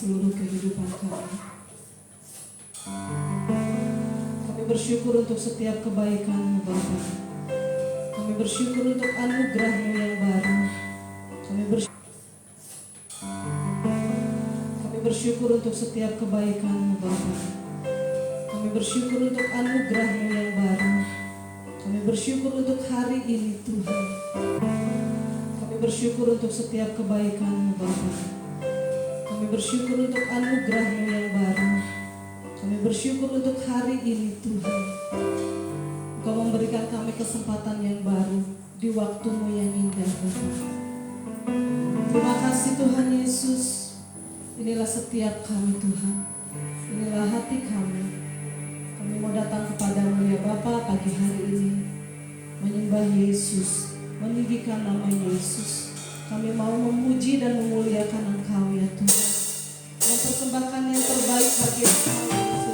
seluruh kehidupan kami. Kami bersyukur untuk setiap kebaikan-Mu Bapa. Kami bersyukur untuk anugerah-Mu yang baru. Kami bersyukur untuk setiap kebaikan-Mu Bapa. Kami bersyukur untuk anugerah-Mu yang baru. Kami bersyukur untuk hari ini Tuhan. Kami bersyukur untuk setiap kebaikan-Mu Bapa. Kami bersyukur untuk anugerah-Mu yang baru. Kami bersyukur untuk hari ini Tuhan. Engkau memberikan kami kesempatan yang baru di waktu-Mu yang indah Bapa. Terima kasih Tuhan Yesus. Inilah setiap kami Tuhan. Inilah hati kami. Kami mau datang kepadamu ya Bapa pagi hari ini, menyembah Yesus, meninggikan nama Yesus. Kami mau memuji dan memuliakan Engkau ya Tuhan, mempersembahkan yang terbaik bagi Engkau Yesus.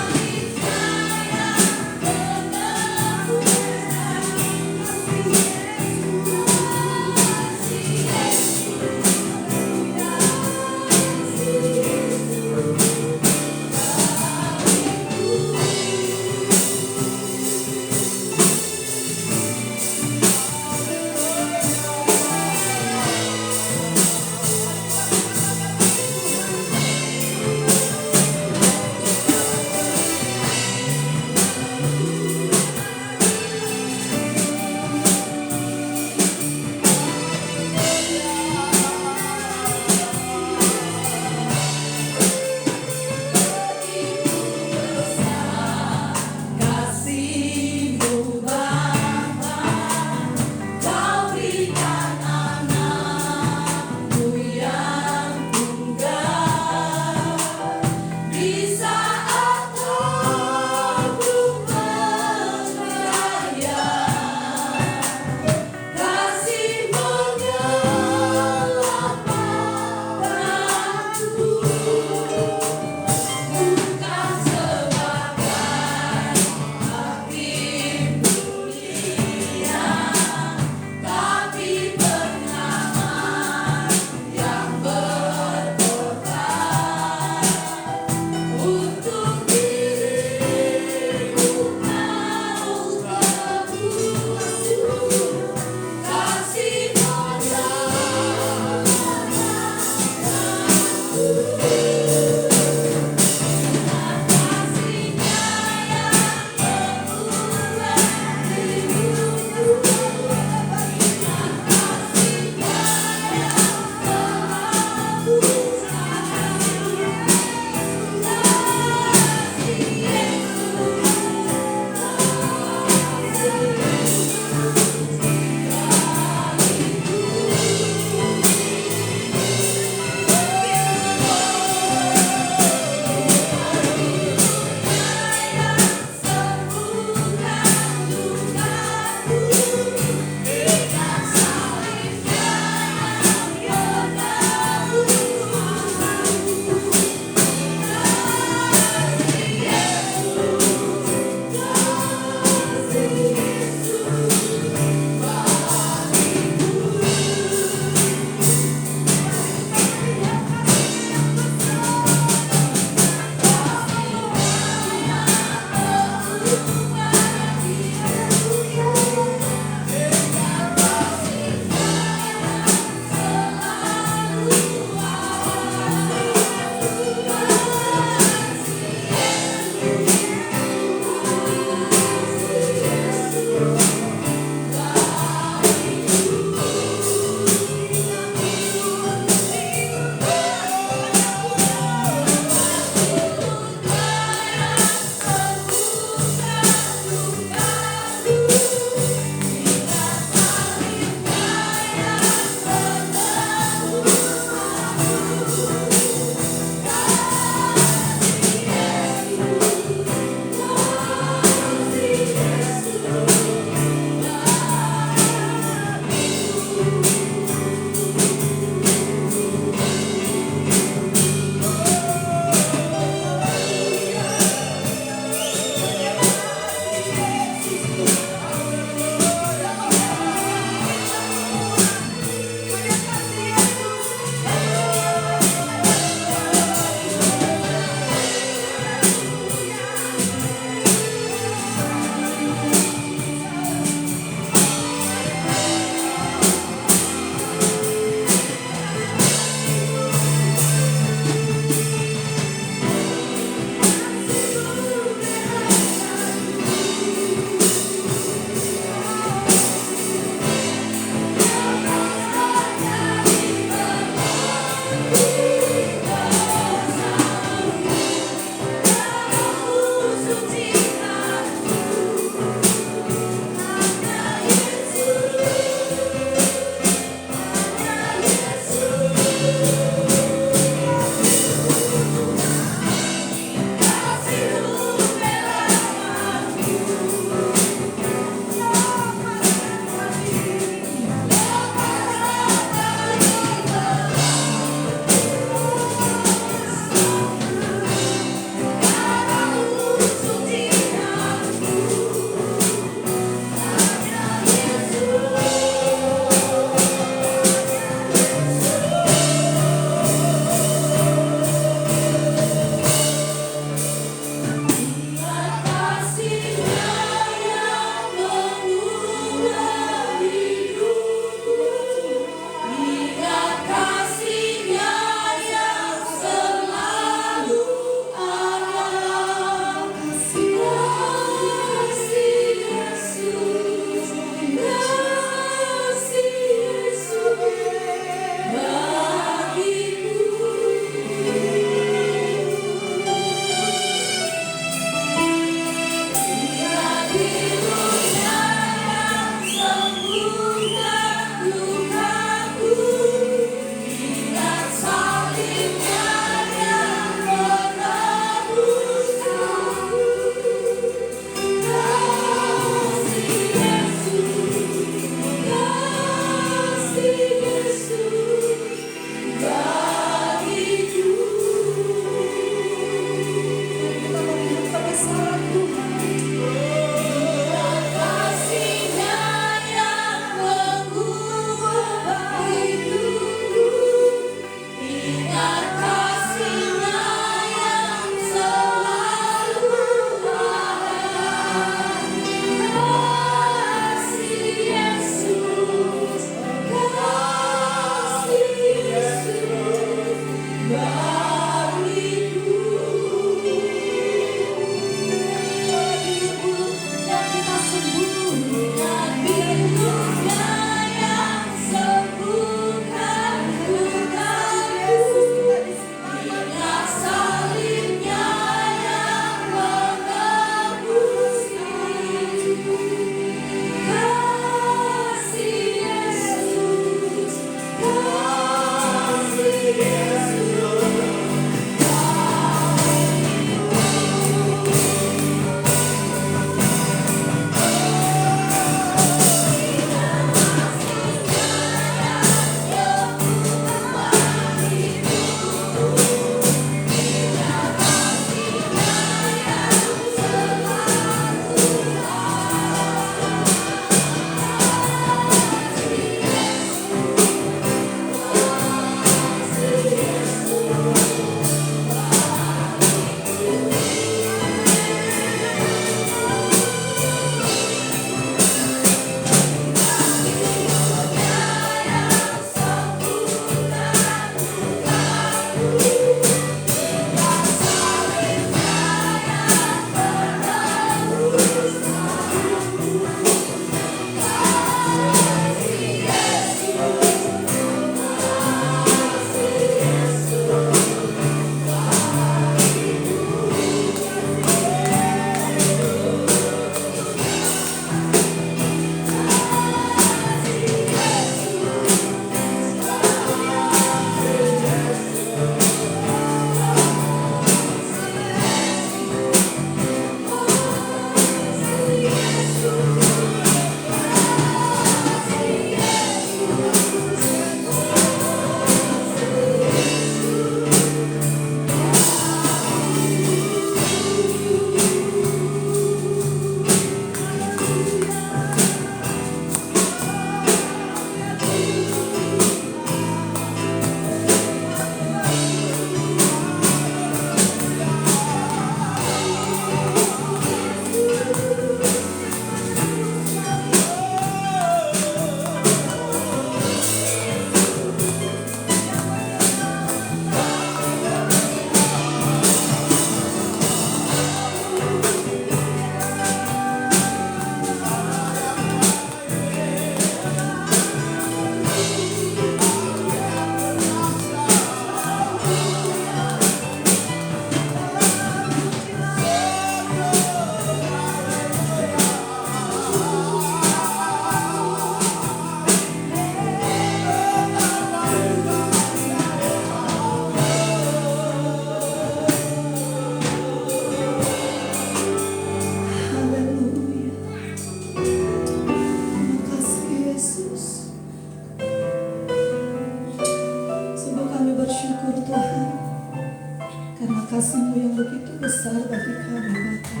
kasih-Mu yang begitu besar bagi kami, Bapa.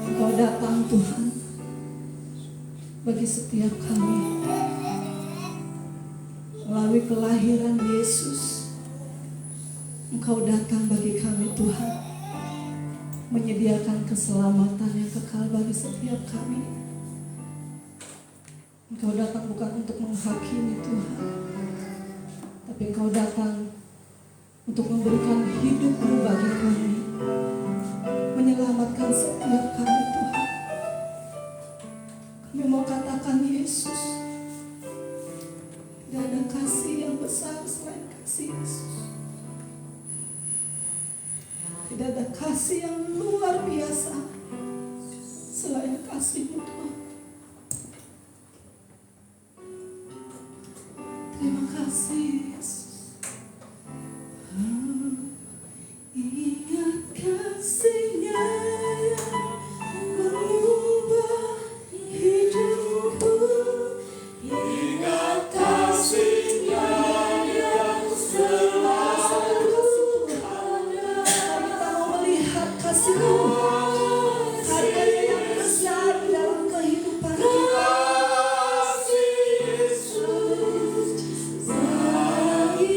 Engkau datang, Tuhan, bagi setiap kami. Melalui kelahiran Yesus, Engkau datang bagi kami, Tuhan, menyediakan keselamatan yang kekal bagi setiap kami. Engkau datang bukan untuk menghakimi, Tuhan, tapi Engkau datang untuk memberikan hidup-Mu bagi kami, menyelamatkan setiap kami, Tuhan. Kami mau katakan, Yesus, tidak ada kasih yang besar selain kasih Yesus. Tidak ada kasih yang luar biasa selain kasih-Mu, Tuhan. Terima kasih, Yesus. Ingat kasih-Nya yang mengubah hidupku. Ingat kasih-Nya yang selalu ada. Kami mau melihat kasih-Mu, karya yang besar dalam kehidupan kita. Kasih Yesus bagi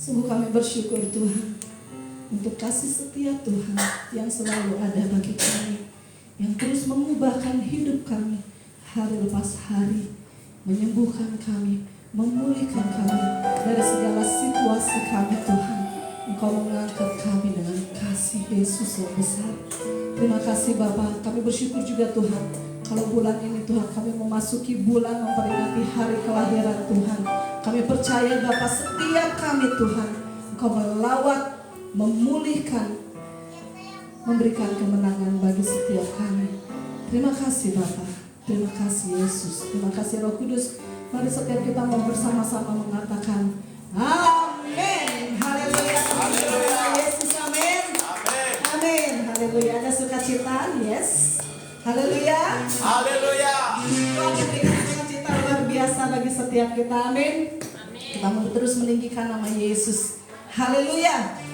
Sungguh kami bersyukur Tuhan untuk kasih setia Tuhan yang selalu ada bagi kami, yang terus mengubahkan hidup kami hari lepas hari, menyembuhkan kami, memulihkan kami dari segala situasi kami Tuhan. Engkau mengangkat kami dengan kasih Yesus yang besar. Terima kasih Bapa. Kami bersyukur juga Tuhan, kalau bulan ini Tuhan kami memasuki bulan memperingati hari kelahiran Tuhan. Kami percaya Bapa, setiap kami Tuhan Engkau melawat, memulihkan, memberikan kemenangan bagi setiap kami. Terima kasih Bapa, terima kasih Yesus, terima kasih Roh Kudus. Mari setiap kita mau bersama-sama mengatakan amin. Haleluya. Haleluya. Yesus amin. Amin. Amin. Haleluya. Ada sukacita? Yes. Haleluya. Haleluya. Tuhan memberikan sukacita luar biasa bagi setiap kita. Amin. Kita mau terus meninggikan nama Yesus. Haleluya.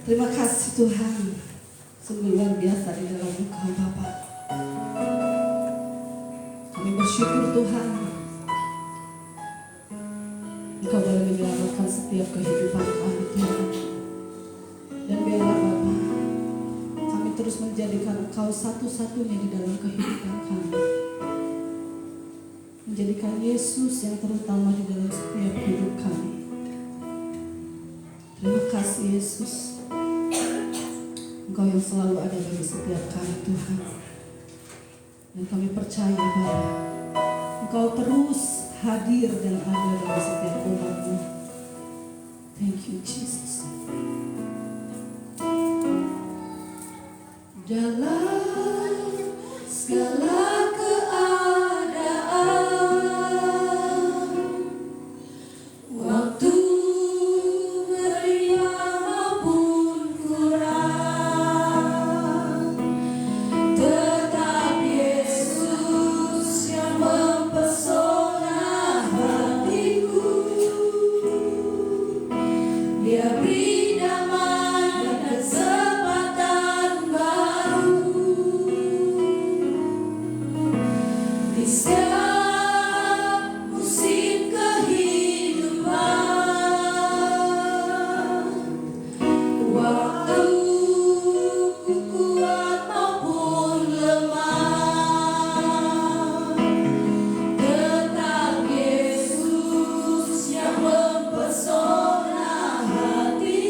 Terima kasih Tuhan, sungguh luar biasa di dalam Engkau Bapa. Kami bersyukur Tuhan, Engkau boleh menyelamatkan setiap kehidupan kami Tuhan. Dan biarlah Bapa, kami terus menjadikan Engkau satu-satunya di dalam kehidupan kami. Menjadikan Yesus yang terutama di dalam setiap hidup kami. Terima kasih Yesus, Engkau yang selalu ada bagi setiap kami Tuhan. Dan kami percaya bahwa Engkau terus hadir dan ada dalam setiap umat-Mu. Thank you Jesus. Dalam segala keadaan, waktu meriah maupun kurang, tetap Yesus yang mempesona hatiku. Dia beri damai dan kesempatan baru di setiap musim kehidupan. Waktu ku kuat maupun lemah, tetap Yesus yang mempesona hatiku.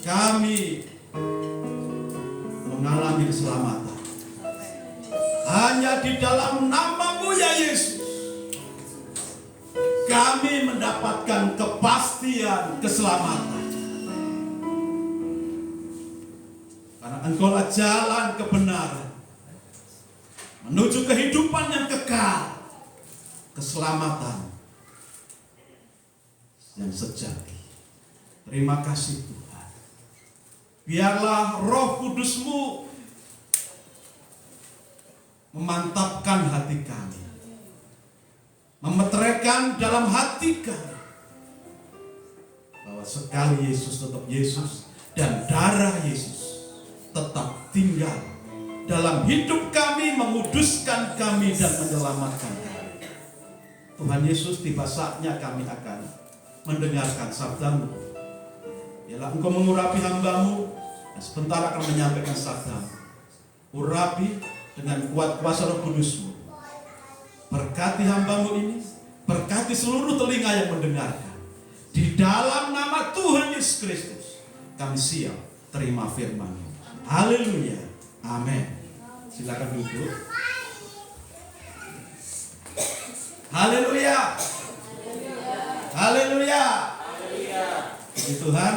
kami mengalami keselamatan. Hanya di dalam nama-Mu ya Yesus, kami mendapatkan kepastian keselamatan. Karena Engkaulah jalan kebenaran menuju kehidupan yang kekal, keselamatan yang sejati. Terima kasih Tuhan. Biarlah Roh Kudus-Mu memantapkan hati kami, memeteraikan dalam hati kami bahwa sekali Yesus tetap Yesus dan darah Yesus tetap tinggal dalam hidup kami, menguduskan kami dan menyelamatkan kami. Tuhan Yesus, tiba saatnya kami akan mendengarkan sabda-Mu. Biarlah Engkau mengurapi hamba-Mu dan sebentar akan menyampaikan sabda-Mu. Urapi dengan kuat kuasa Roh Kudus-Mu. Berkati hamba-Mu ini, berkati seluruh telinga yang mendengarkan. Di dalam nama Tuhan Yesus Kristus, kami siap terima firman-Mu. Haleluya. Amin. Silakan duduk. Haleluya. Haleluya. Puji Tuhan.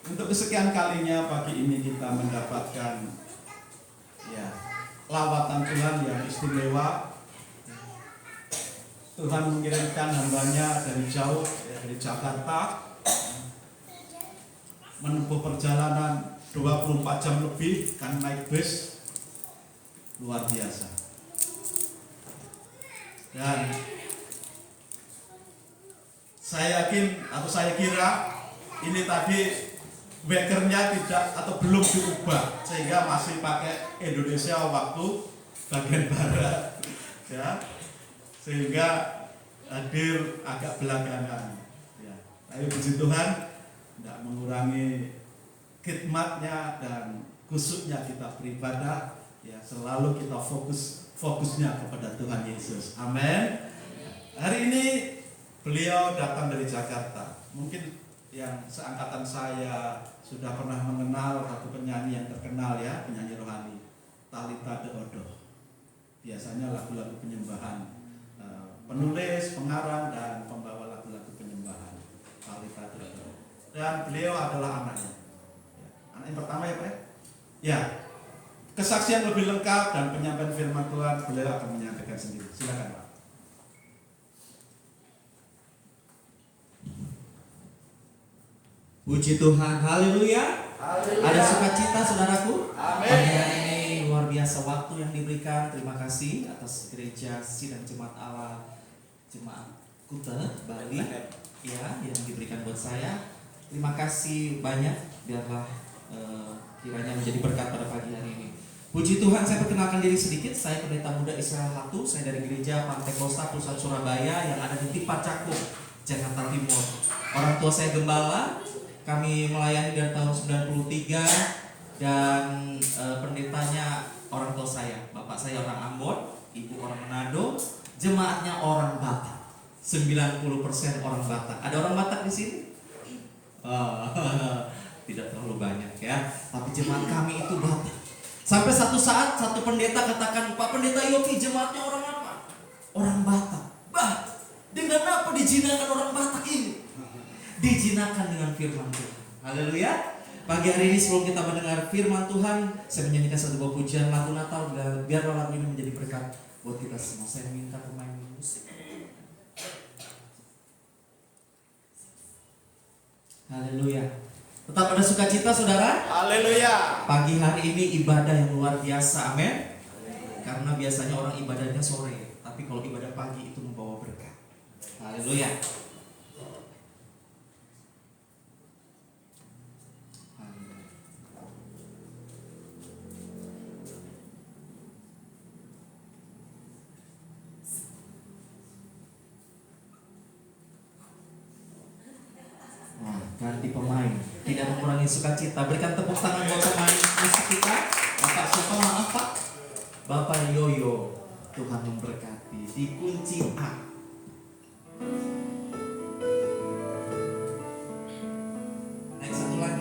Untuk kesekian kalinya pagi ini kita mendapatkan lawatan Tuhan yang istimewa. Tuhan mengirimkan hamba-Nya dari jauh, dari Jakarta, menempuh perjalanan 24 jam lebih, kan naik bus, luar biasa. Dan saya yakin atau saya kira ini tadi bekernya tidak atau belum diubah, sehingga masih pakai Indonesia waktu bagian barat, ya, sehingga hadir agak belakangan. Ya. Tapi puji Tuhan, tidak mengurangi khidmatnya dan khususnya kita beribadah, ya, selalu kita fokusnya kepada Tuhan Yesus. Amin. Hari ini beliau datang dari Jakarta. Mungkin yang seangkatan saya sudah pernah mengenal satu penyanyi yang terkenal, ya, penyanyi rohani, Talita De Odo. Biasanya lagu-lagu penyembahan, penulis, pengarang dan pembawa lagu-lagu penyembahan, Talita De Odo. Dan beliau adalah anaknya. Anak yang pertama, ya Pak. Ya. Kesaksian lebih lengkap dan penyampaian firman Tuhan beliau akan menyampaikan sendiri. Silakan Pak. Puji Tuhan, haleluya. Ada sukacita saudaraku. Amin. Pagi hari ini luar biasa waktu yang diberikan. Terima kasih atas gereja Sidang Jemaat Allah Jemaat Kuta Bali, ya, yang diberikan buat saya. Terima kasih banyak. Biarlah kiranya menjadi berkat pada pagi hari ini. Puji Tuhan, saya perkenalkan diri sedikit. Saya pendeta muda Israel Hatu. Saya dari gereja Pantai Kosta Pusat Surabaya yang ada di Tipat Cakung, Jakarta Timur. Orang tua saya gembala. Kami melayani dari tahun 93 dan pendetanya orang tua saya. Bapak saya orang Ambon, ibu orang Manado, jemaatnya orang Batak. 90% orang Batak. Ada orang Batak di sini? Tidak terlalu banyak, ya. Tapi jemaat kami itu Batak. Sampai satu saat satu pendeta katakan, "Pak Pendeta Yofi, jemaatnya orang apa?" Orang Batak. Bah, dengan apa dijinakan orang Batak ini? Dijinakan dengan firman Tuhan. Haleluya. Pagi hari ini sebelum kita mendengar firman Tuhan, saya menyanyikan satu buah pujian lagu Natal, dan biarlah lagu ini menjadi berkat buat kita semua. Saya minta pemain musik. Haleluya. Tetap ada sukacita saudara. Haleluya. Pagi hari ini ibadah yang luar biasa. Amin. Karena biasanya orang ibadahnya sore, tapi kalau ibadah pagi itu membawa berkat. Haleluya. Ganti pemain, tidak mengurangi sukacita. Berikan tepuk tangan buat pemain musik kita. Bapak siapa, maaf Pak? Bapak Yoyo. Tuhan memberkati. Di kunci A. Naik satu lagi.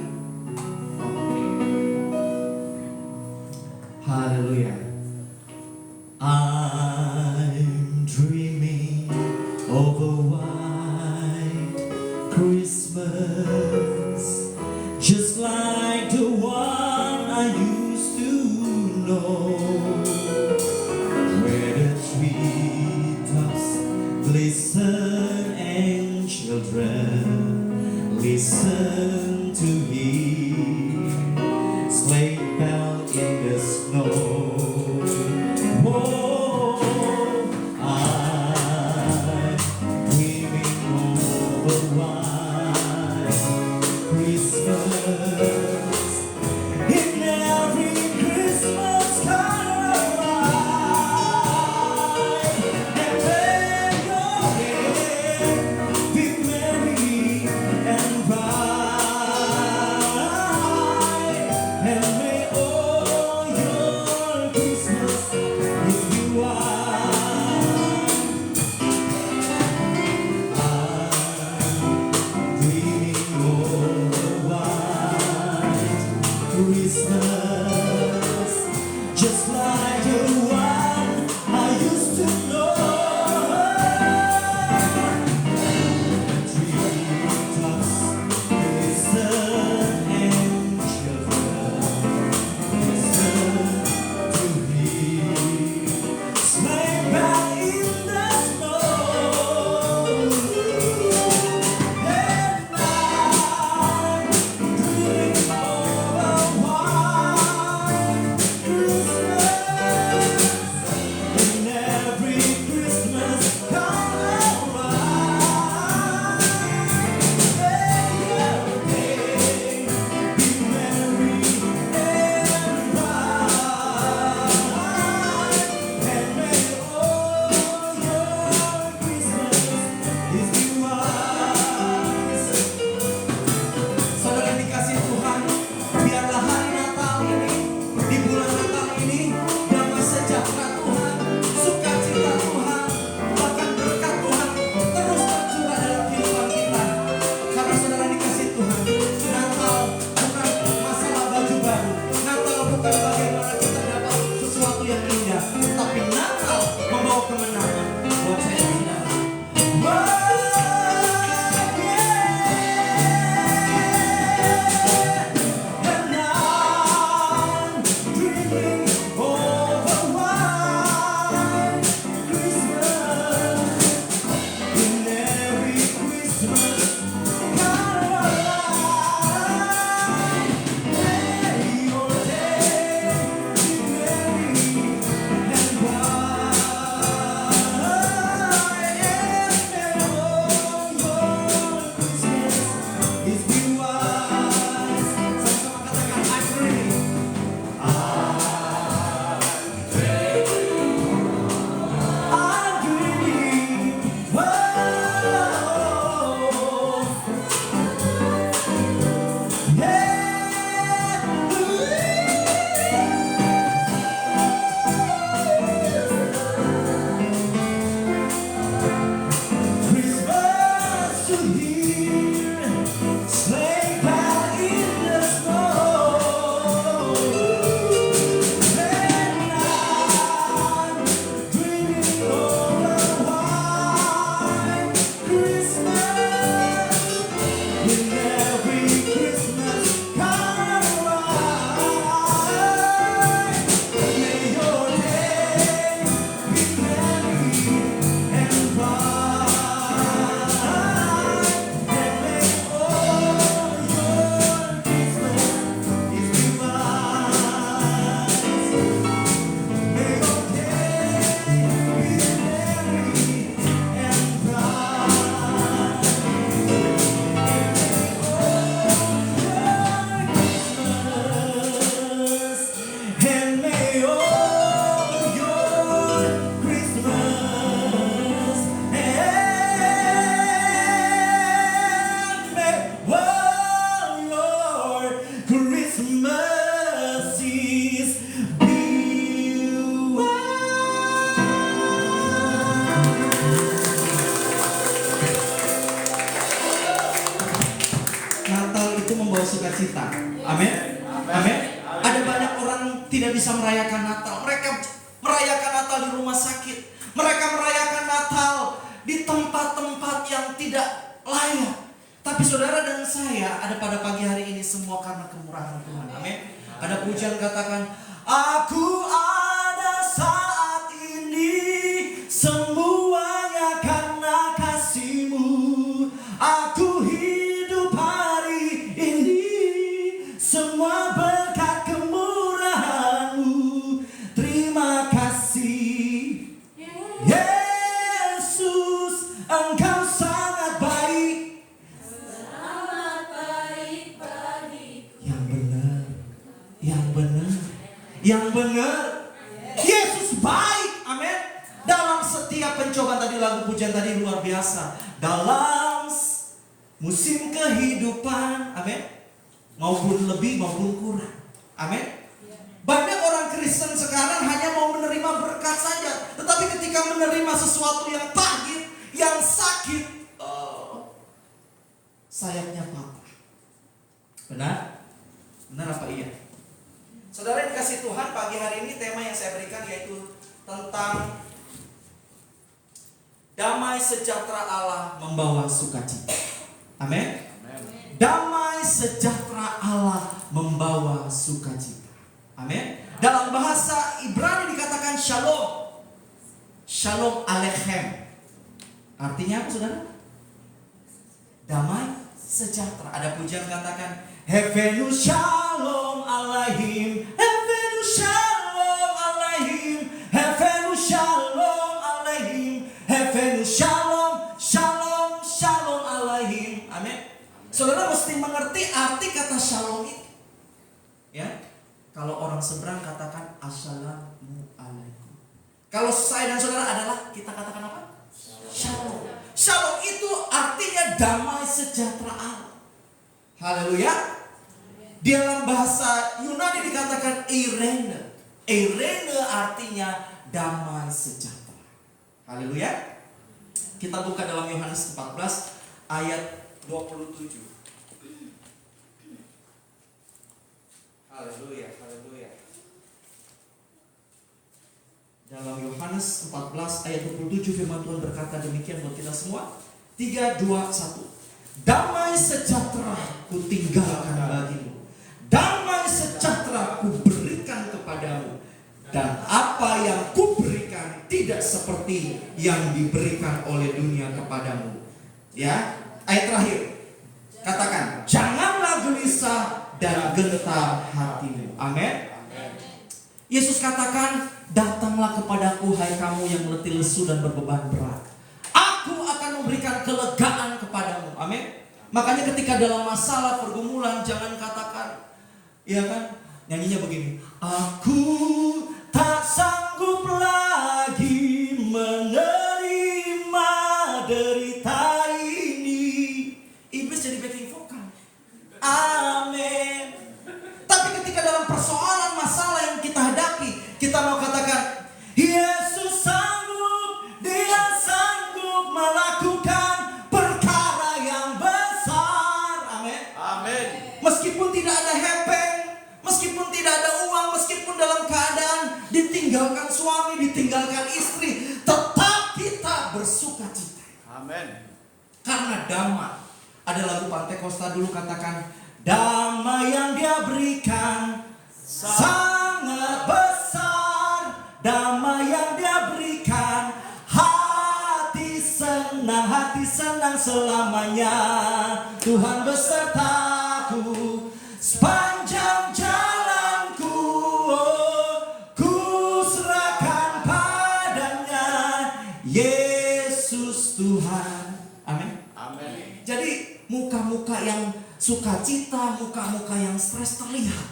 itu membawa sukacita. Amin. Amin. Ada banyak orang tidak bisa merayakan Natal. Mereka merayakan Natal di rumah sakit. Mereka merayakan Natal di tempat-tempat yang tidak layak. Tapi saudara dan saya ada pada pagi hari ini semua karena kemurahan Tuhan. Amin. Ada pujian katakan, aku ada saat ini semuanya karena kasih-Mu. Aku hidup hari ini semua berkat kemurahan-Mu. Terima kasih Yesus, Engkau sangat baik. Yang benar, yang benar, yang benar. Yesus baik, amin. Dalam setiap pencobaan, tadi lagu pujian tadi luar biasa. Dalam musim kehidupan, amin, maupun lebih maupun kurang, amin. Banyak orang Kristen sekarang hanya mau menerima berkat saja, tetapi ketika menerima sesuatu yang pahit, yang sakit, sayapnya patah. Benar? Benar apa iya? Saudara yang dikasih Tuhan, pagi hari ini tema yang saya berikan yaitu tentang damai sejahtera Allah membawa sukacita. Amin. Damai sejahtera Allah membawa sukacita. Amin. Dalam bahasa Ibrani dikatakan shalom. Shalom Aleichem. Artinya apa saudara? Damai sejahtera. Ada pujian katakan Hevenu shalom alaihim, Hevenu shalom alaihim, Hevenu shalom alaihim, Hevenu shalom, shalom, shalom alaihim. Amin. Saudara mesti mengerti arti kata shalom itu. Ya. Kalau orang seberang katakan assalamualaikum. Kalau saya dan saudara adalah kita katakan apa? Shalom. Shalom itu artinya damai sejahtera Allah. Haleluya. Di dalam bahasa Yunani dikatakan eirene. Eirene artinya damai sejahtera. Haleluya. Kita buka dalam Yohanes 14 ayat 27. Haleluya, haleluya. Dalam Yohanes 14 ayat 27 firman Tuhan berkata demikian buat kita semua. 3, 2, 1. Damai sejahtera ku tinggalkan bagimu, damai sejahtera ku berikan kepadamu, dan apa yang ku berikan tidak seperti yang diberikan oleh dunia kepadamu. Ya, ayat terakhir katakan, janganlah gelisah dan gentar hatimu. Amin. Yesus katakan, datanglah kepadaku hai kamu yang letih lesu dan berbeban berat, aku akan memberikan kelegaan kepadamu. Amin. Makanya ketika dalam masalah pergumulan jangan katakan, ya kan, nyanyinya begini, aku tak sanggup lagi menerima derita ini. Iblis jadi backing vokal. Amin. Tapi ketika dalam persoalan masalah yang kita hadapi, kita mau katakan, Yesus sanggup, Dia sanggup melakukan perkara yang besar. Amin. Amin. Meskipun tidak ada hepeng, meskipun tidak ada uang, meskipun dalam keadaan ditinggalkan suami, ditinggalkan istri, tetap kita bersukacita. Amin. Karena damai. Ada lagu Pantai Costa dulu katakan, damai yang Dia berikan sangat besar, damai yang Dia berikan, hati senang selamanya. Tuhan besertaku sepanjang jalanku, ku serahkan padanya, Yesus Tuhan. Amin. Amin. Jadi muka-muka yang sukacita, muka-muka yang stres terlihat.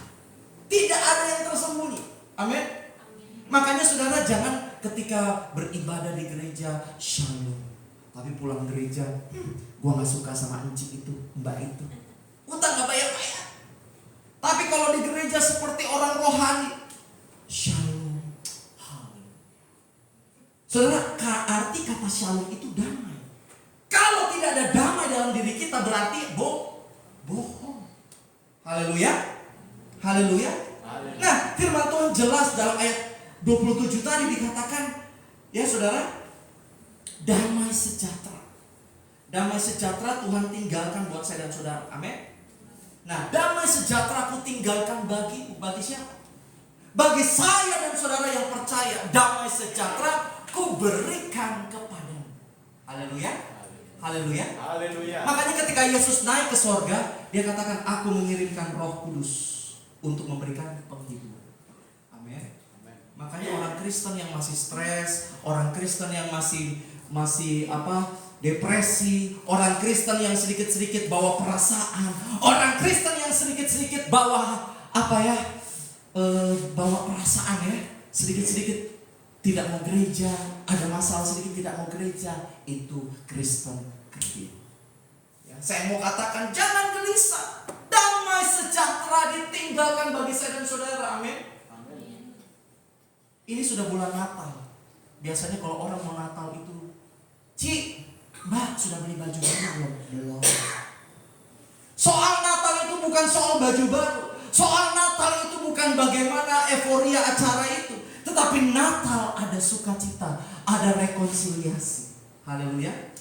Tidak ada yang tersembunyi. Amin. Makanya saudara jangan ketika beribadah di gereja shalom, tapi pulang gereja, gua gak suka sama encik itu, mbak itu, utang gak bayar-bayar. Tapi kalau di gereja seperti orang rohani, shalom. Saudara, arti kata shalom itu damai. Kalau tidak ada damai dalam diri kita berarti bohong. Haleluya. Haleluya. Nah, firman Tuhan jelas dalam ayat 27 tadi dikatakan, ya saudara, damai sejahtera. Damai sejahtera Tuhan tinggalkan buat saya dan saudara. Amin. Nah, damai sejahtera aku tinggalkan bagi siapa? Bagi saya dan saudara yang percaya, damai sejahtera ku berikan kepadamu. Haleluya. Haleluya. Haleluya. Makanya ketika Yesus naik ke sorga, dia katakan, aku mengirimkan Roh Kudus untuk memberikan penghiburan. Amin. Makanya orang Kristen yang masih stres, orang Kristen yang masih depresi, orang Kristen yang sedikit-sedikit bawa perasaan, orang Kristen yang sedikit-sedikit bawa bawa perasaan ya, sedikit-sedikit tidak mau gereja, ada masalah sedikit tidak mau gereja, itu Kristen kecil. Ya, saya mau katakan jangan gelisah, damai sejahtera ditinggalkan bagi saya dan saudara. Amin. Ini sudah bulan Natal. Biasanya kalau orang mau Natal itu, Mbak sudah beli baju baru belum? Soal Natal itu bukan soal baju baru. Soal Natal itu bukan bagaimana euforia acara itu, tetapi Natal ada sukacita, ada rekonsiliasi. Haleluya.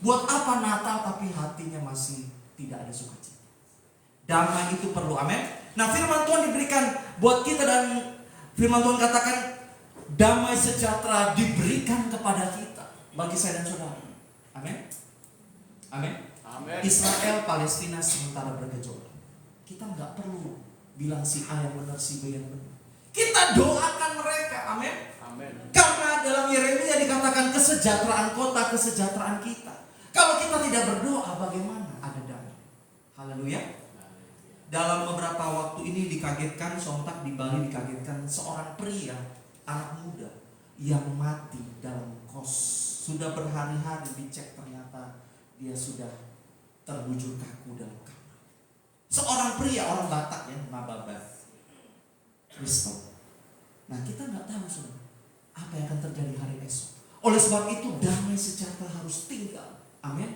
Buat apa Natal tapi hatinya masih tidak ada sukacita? Damai itu perlu. Amin. Nah, firman Tuhan diberikan buat kita dan firman Tuhan katakan damai sejahtera diberikan kepada kita, bagi saya dan saudara. Amin. Amin. Israel Palestina sementara bergejolak. Kita nggak perlu bilang si A yang benar, si B yang benar. Kita doakan mereka. Amin. Karena dalam Yeremia dikatakan kesejahteraan kota, kesejahteraan kita. Kalau kita tidak berdoa, bagaimana ada damai? Haleluya. Dalam beberapa waktu ini dikagetkan, sontak di Bali dikagetkan seorang pria, anak muda yang mati dalam kos. Sudah berhari-hari dicek, ternyata dia sudah terbujur kaku dalam kamar. Seorang pria, orang Batak ya, Nababan Kristen. Nah, kita nggak tahu saudara, apa yang akan terjadi hari esok. Oleh sebab itu damai sejahtera harus tinggal. Amin.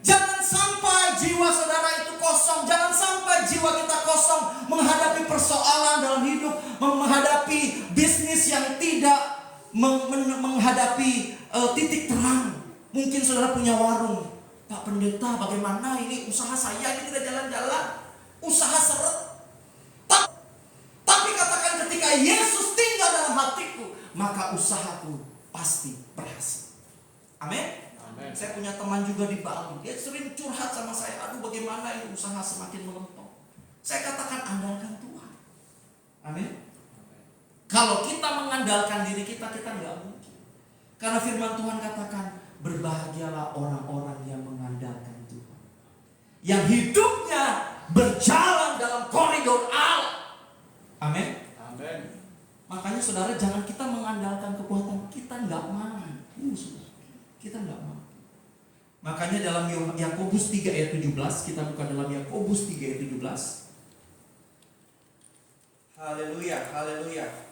Jangan sampai jiwa saudara itu kosong. Jangan sampai jiwa kita kosong menghadapi persoalan dalam hidup, menghadapi bisnis yang tidak menghadapi titik terang. Mungkin saudara punya warung, Pak Pendeta, bagaimana ini usaha saya ini tidak jalan-jalan, usaha seret. Tapi katakan ketika Yesus tinggal dalam hatiku, maka usahaku pasti berhasil. Amin. Saya punya teman juga di Bali, dia sering curhat sama saya, aduh bagaimana ini usaha semakin melempem. Saya katakan andalkan Tuhan. Amin. Kalau kita mengandalkan diri kita nggak mungkin. Karena firman Tuhan katakan, berbahagialah orang-orang yang mengandalkan Tuhan, yang hidupnya berjalan dalam koridor Allah. Amin. Makanya saudara, jangan kita mengandalkan kekuatan kita, nggak mampu. Kita nggak mampu. Makanya dalam Yakobus 3 ayat 17, kita buka dalam Yakobus 3 ayat 17. Haleluya, haleluya.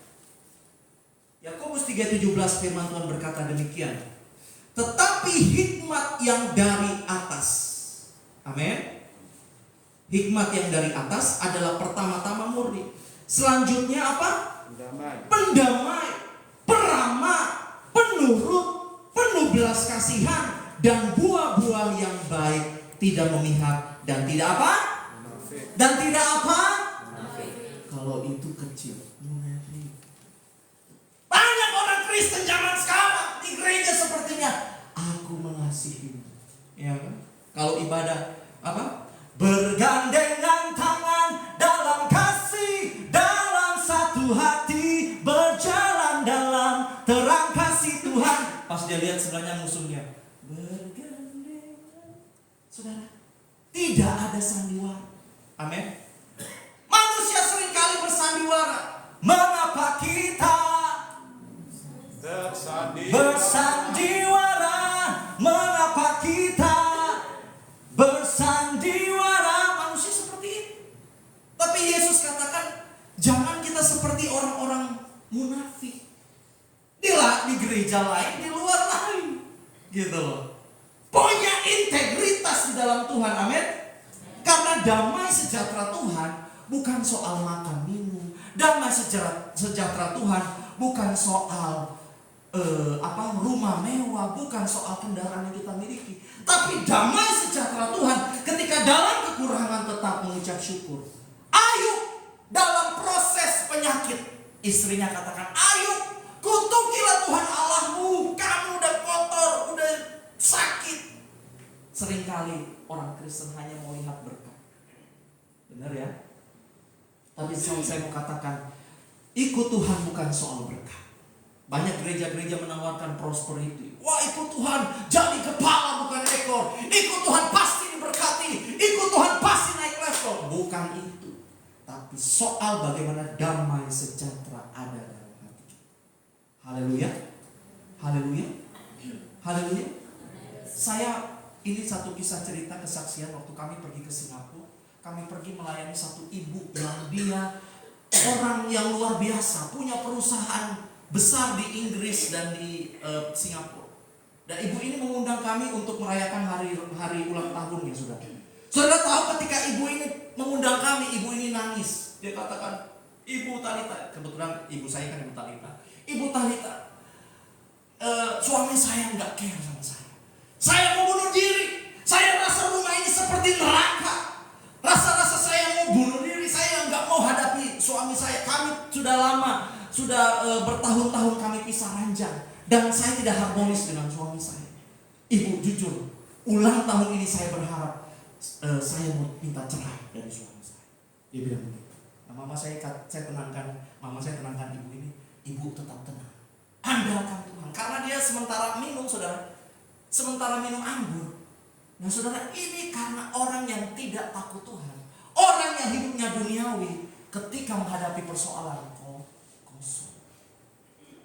Yakobus 3:17 firman Tuhan berkata demikian. Tetapi hikmat yang dari atas. Amin. Hikmat yang dari atas adalah pertama-tama murni. Selanjutnya apa? Pendamai, peramah, penurut, penuh belas kasihan, dan buah-buah yang baik, tidak memihak dan tidak apa? Dan tidak apa? Kalau itu kecil, banyak orang Kristen zaman sekarang di gereja sepertinya aku mengasihi, ya kan? Kalau ibadah apa? Bergandengan tangan dalam kasih, dalam satu hati, berjalan dalam terang kasih Tuhan. Pas dia lihat sebelahnya musuhnya, bergandengan. Saudara, tidak ada sandiwara. Amin. Manusia seringkali bersandiwara. Mengapa kita bersandiwara? Mengapa kita bersandiwara? Manusia seperti itu. Tapi Yesus katakan, jangan kita seperti orang-orang munafik. Di gereja lain, di luar lain, gitu loh. Punya integritas di dalam Tuhan, amin. Karena damai sejahtera Tuhan bukan soal makan minum. Damai sejahtera Tuhan bukan soal rumah mewah, bukan soal kendaraan yang kita miliki. Tapi damai sejahtera Tuhan ketika dalam kekurangan tetap mengucap syukur. Ayub dalam proses penyakit, istrinya katakan, Ayub, kutukilah Tuhan Allahmu, kamu udah kotor, udah sakit. Seringkali orang Kristen hanya mau lihat berkat. Benar ya? Tapi saya mau katakan, ikut Tuhan bukan soal berkat. Banyak gereja-gereja menawarkan prosperity. Wah, ikut Tuhan jadi kepala bukan ekor. Ikut Tuhan pasti diberkati. Ikut Tuhan pasti naik level. Bukan itu. Tapi soal bagaimana damai sejahtera ada dalam hati kita. Haleluya. Haleluya. Haleluya. Ini satu kisah cerita kesaksian waktu kami pergi ke Singapura. Kami pergi melayani satu ibu yang dia orang yang luar biasa, punya perusahaan besar di Inggris dan di Singapura. Dan ibu ini mengundang kami untuk merayakan hari ulang tahunnya, saudara. Saudara tahu ketika ibu ini mengundang kami, ibu ini nangis. Dia katakan, Ibu Talita, kebetulan ibu saya kan Ibu Talita. Ibu Talita, suami saya nggak care sama saya. Saya mau bunuh diri. Saya rasa rumah ini seperti neraka. Rasa-rasa saya mau bunuh diri. Saya nggak mau hadapi suami saya. Kami sudah lama, bertahun-tahun kami pisah ranjang. Dan saya tidak harmonis dengan suami saya. Ibu, jujur, ulang tahun ini saya berharap saya mau minta cerai dari suami saya. Dia bilang begitu. Nah, mama saya tenangkan ibu ini. Ibu tetap tenang. Andalkan Tuhan. Karena dia sementara minum, saudara. Sementara minum anggur. Nah, saudara, ini karena orang yang tidak takut Tuhan. Orang yang hidupnya duniawi, ketika menghadapi persoalan kosong.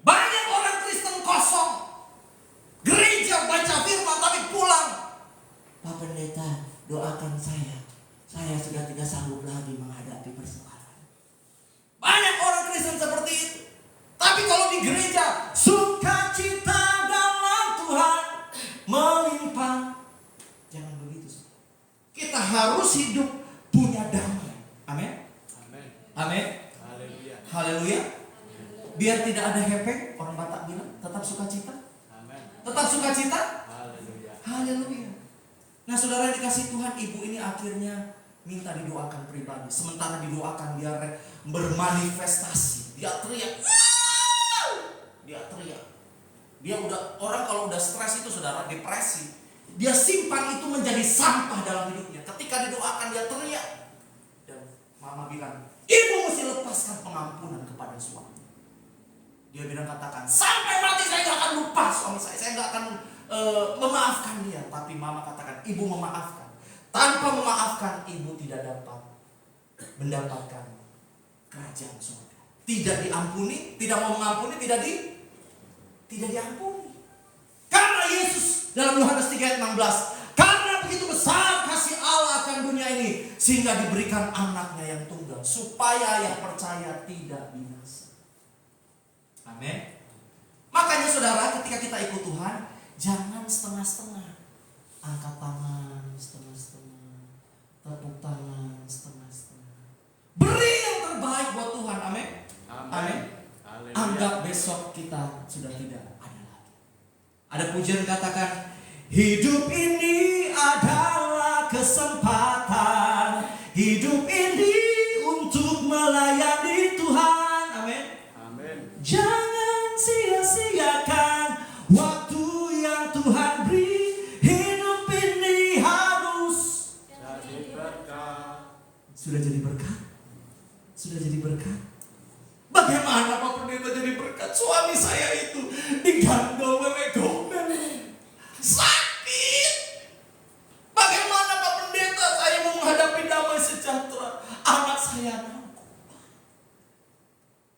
Banyak orang Kristen kosong. Gereja baca firman tapi pulang. Pak Pendeta, doakan saya. Saya sudah tidak sanggup lagi menghadapi persoalan. Banyak orang Kristen seperti itu. Tapi kalau di gereja, sukacita dalam Tuhan melimpah. Jangan begitu. Kita harus hidup punya damai. Amin. Amin. Amin. Haleluya. Haleluya. Biar tidak ada hepeng, orang Batak bilang, tetap sukacita. Amin. Tetap sukacita. Haleluya. Haleluya. Nah, saudara yang dikasih Tuhan, ibu ini akhirnya minta didoakan pribadi. Sementara didoakan, dia bermanifestasi. Dia teriak. Dia teriak. Dia orang kalau udah stres itu, saudara, depresi. Dia simpan itu menjadi sampah dalam hidupnya. Ketika didoakan, dia teriak. Dan mama bilang, ibu mesti lepaskan pengampunan kepada suami. Dia bilang, katakan, sampai mati saya gak akan lupa suami saya. Saya gak akan memaafkan dia. Tapi mama katakan, ibu memaafkan. Tanpa memaafkan, ibu tidak dapat mendapatkan kerajaan surga. Tidak diampuni, tidak mau mengampuni, tidak diampuni. Karena Yesus dalam Yohanes 3 ayat 16, karena begitu besar kasih Allah akan dunia ini, sehingga diberikan anaknya yang tunggal, supaya yang percaya tidak binasa. Amin. Makanya saudara, ketika kita ikut Tuhan, jangan setengah-setengah. Angkat tangan setengah-setengah, tepuk tangan setengah-setengah. Beri yang terbaik buat Tuhan. Amin. Amin. Anggap besok kita sudah tidak ada lagi. Ada pujian katakan, hidup ini adalah kesempatan. Hidup ini untuk melayani Tuhan. Amin. Amin. Jangan sia-siakan waktu yang Tuhan beri. Hidup ini harus Jadi berkat. sudah jadi berkat. Sudah jadi berkat. Bagaimana Pak Pendeta jadi berkat? Suami saya itu digandol wewe gombel. Sakit. Bagaimana Pak Pendeta saya mau menghadapi damai sejahtera? Anak saya narkoba.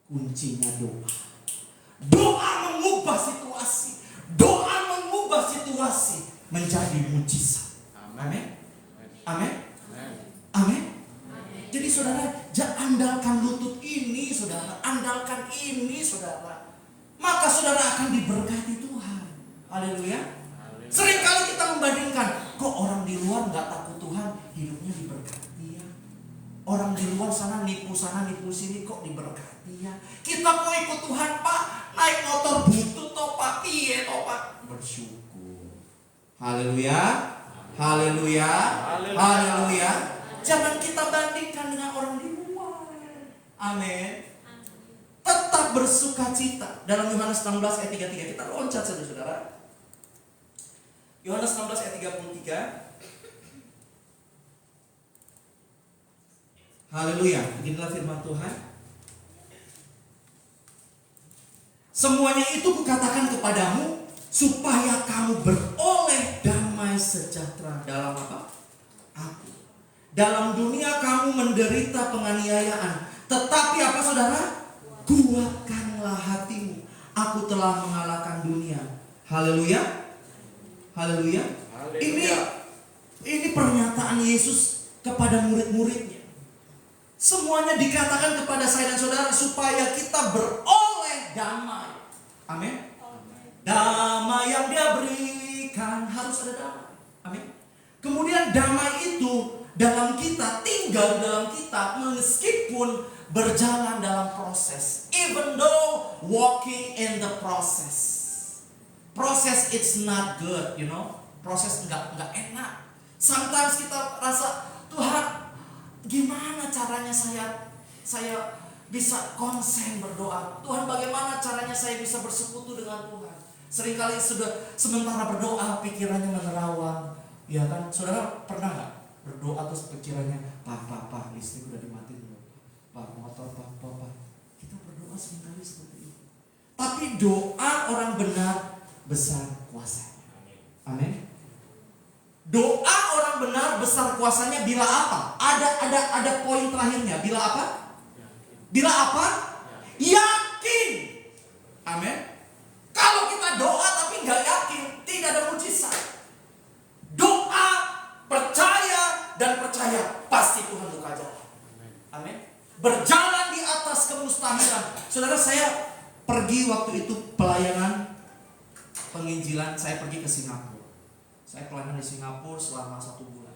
Kuncinya doa. Doa mengubah situasi. Doa mengubah situasi menjadi mujizat. Amin. Amin. Amin. Jadi saudara, andalkan lutut ini, saudara. Andalkan ini, saudara. Maka saudara akan diberkati Tuhan. Haleluya. Seringkali kita membandingkan, kok orang di luar gak takut Tuhan hidupnya diberkati ya. Orang di luar sana nipu sini kok diberkati ya. Kita kok ikut Tuhan Pak, naik motor butut toh Pak, piye toh Pak. Bersyukur. Haleluya. Haleluya. Haleluya. Jangan kita bandingkan dengan orang di luar. Amin. Tetap bersuka cita. Dalam Yohanes 16 ayat 33 kita loncat saudara-saudara. Yohanes 16 ayat 33. Haleluya. Beginilah firman Tuhan. Semuanya itu kukatakan kepadamu supaya kamu beroleh damai sejahtera dalam apa? Aku. Dalam dunia kamu menderita penganiayaan, tetapi apa saudara? Kuatkanlah hatimu. Aku telah mengalahkan dunia. Haleluya. Haleluya. Ini pernyataan Yesus kepada murid-muridnya. Semuanya dikatakan kepada saya dan saudara supaya kita beroleh damai. Amin. Damai yang Dia berikan harus ada damai. Amin. Kemudian damai itu dalam kita, tinggal di dalam kita meskipun berjalan dalam proses. Even though walking in the process. Proses it's not good, you know. Proses enggak enak. Sometimes kita rasa, Tuhan, gimana caranya saya bisa konsen berdoa? Tuhan, bagaimana caranya saya bisa bersekutu dengan Tuhan? Seringkali sudah sementara berdoa pikirannya menerawang, ya kan? Saudara pernah nggak berdoa terus pikirannya, Pak, listrik udah dimatiin belum? Pak, motor, Pak. Kita berdoa seringkali seperti itu. Tapi doa orang benar besar kuasanya. Amin. Doa orang benar besar kuasanya bila apa? Ada poin terakhirnya. Bila apa? Bila apa? Yakin. Amin. Kalau kita doa tapi nggak yakin, tidak ada mujizat. Doa, percaya pasti Tuhan buka jalan. Amin. Berjalan di atas kemustahilan. Saudara, saya pergi waktu itu pelayanan penginjilan, saya pergi ke Singapura. Saya pelayanan di Singapura selama 1 bulan.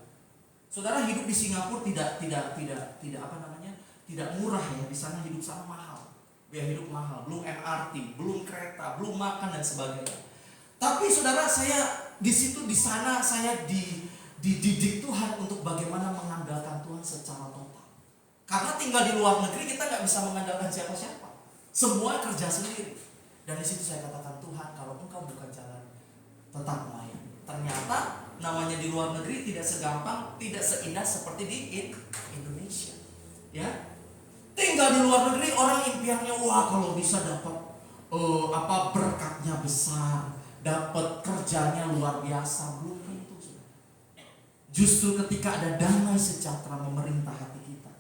Saudara, hidup di Singapura tidak apa namanya? Tidak murah ya. Di sana hidup sana mahal. Biaya hidup mahal, belum MRT, belum kereta, belum makan dan sebagainya. Tapi saudara, saya di sana saya dididik Tuhan untuk bagaimana mengandalkan Tuhan secara total. Karena tinggal di luar negeri kita nggak bisa mengandalkan siapa-siapa. Semua kerja sendiri. Dan di situ saya katakan, Tuhan, kalau Engkau buka jalan, tetap melayani. Ternyata namanya di luar negeri tidak segampang, tidak seindah seperti di Indonesia. Ya, tinggal di luar negeri orang impiannya, wah kalau bisa dapat berkatnya besar, dapat kerjanya luar biasa. Belum tentu. Justru ketika ada damai sejahtera memerintah hati kita,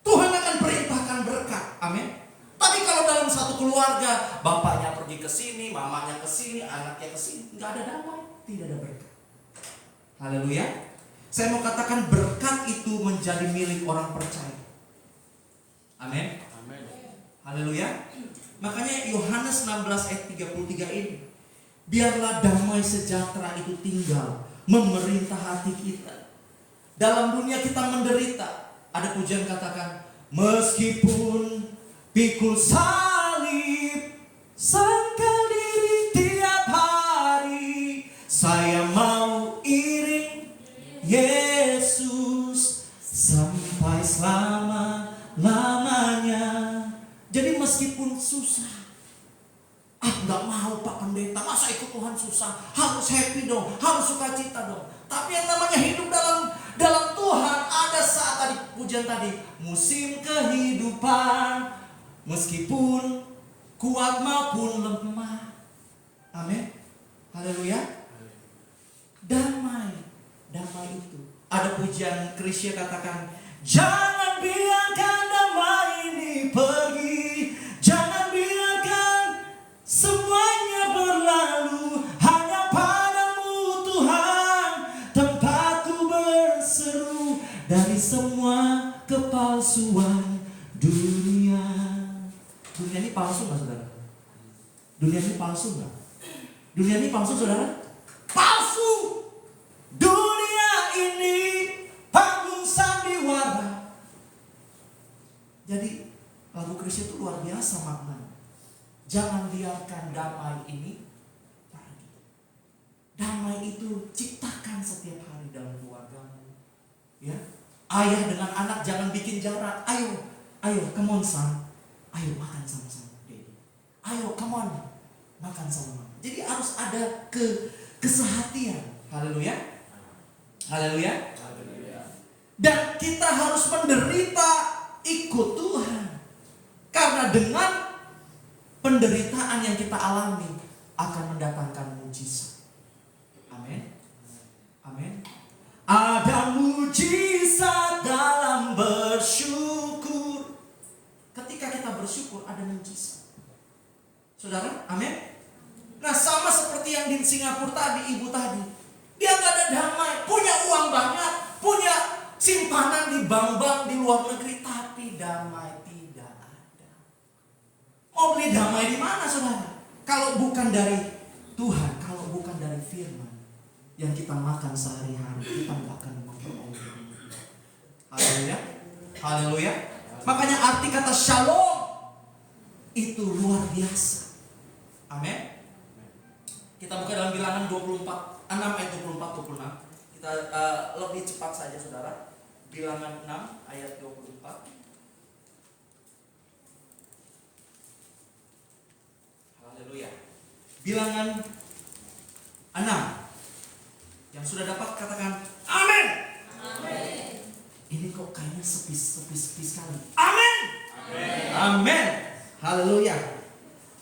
Tuhan akan perintahkan berkat. Amin. Tapi kalau dalam satu keluarga, bapaknya pergi ke sini, mamanya ke sini, anaknya ke sini, nggak ada damai, tidak ada berkat. Haleluya. Saya mau katakan berkat itu menjadi milik orang percaya. Amin. Haleluya. Makanya Yohanes 16 ayat 33 ini, biarlah damai sejahtera itu tinggal memerintah hati kita. Dalam dunia kita menderita. Ada pujian katakan, meskipun pikul salib, sangkal diri tiap hari, saya mau iring Yesus sampai selama-lamanya. Jadi meskipun susah, nggak mau Pak Pendeta, masa ikut Tuhan susah, harus happy dong, harus sukacita dong. Tapi yang namanya hidup dalam Tuhan, ada saat tadi pujian tadi, musim kehidupan, meskipun kuat maupun lemah. Amin. Haleluya. Damai itu. Ada pujian Krisya katakan, jangan biarkan damai ini pergi, jangan biarkan semuanya berlalu, hanya padamu Tuhan tempatku berseru dari semua kepalsuan dunia. Dunia ini palsu nggak saudara? Dunia ini palsu nggak? Dunia ini palsu saudara? Palsu. Dunia ini Jadi lagu Kristus itu luar biasa maknanya. Jangan biarkan damai ini pergi. Damai itu ciptakan setiap hari dalam keluargamu. Ya, ayah dengan anak jangan bikin jarak. Ayo, come on son. Ayo makan sama-sama, Daddy. Ayo, come on, makan sama-sama. Jadi harus ada kesehatian. Haleluya. Haleluya. Dan kita harus menderita ikut Tuhan. Karena dengan penderitaan yang kita alami akan mendatangkan mujizat. Amin. Amin. Ada mujizat dalam bersyukur. Ketika kita bersyukur ada mujizat. Saudara, amin. Nah, sama seperti yang di Singapura tadi, ibu tadi. Dia gak ada damai, punya uang banyak, punya simpanan di bank-bank di luar negeri, tapi damai tidak ada. Mau beli damai di mana, saudara? Kalau bukan dari Tuhan, kalau bukan dari firman yang kita makan sehari-hari, kita gak akan memperoleh. Haleluya. Haleluya. Makanya arti kata shalom itu luar biasa. Amin. Kita buka dalam Bilangan 6 ayat 24-26. Kita lebih cepat saja, saudara. Bilangan 6 ayat 24. Haleluya. Bilangan 6. Yang sudah dapat katakan amin. Amin. Ini kok kayaknya sepi sekali. Amin. Amin. Amin. Haleluya.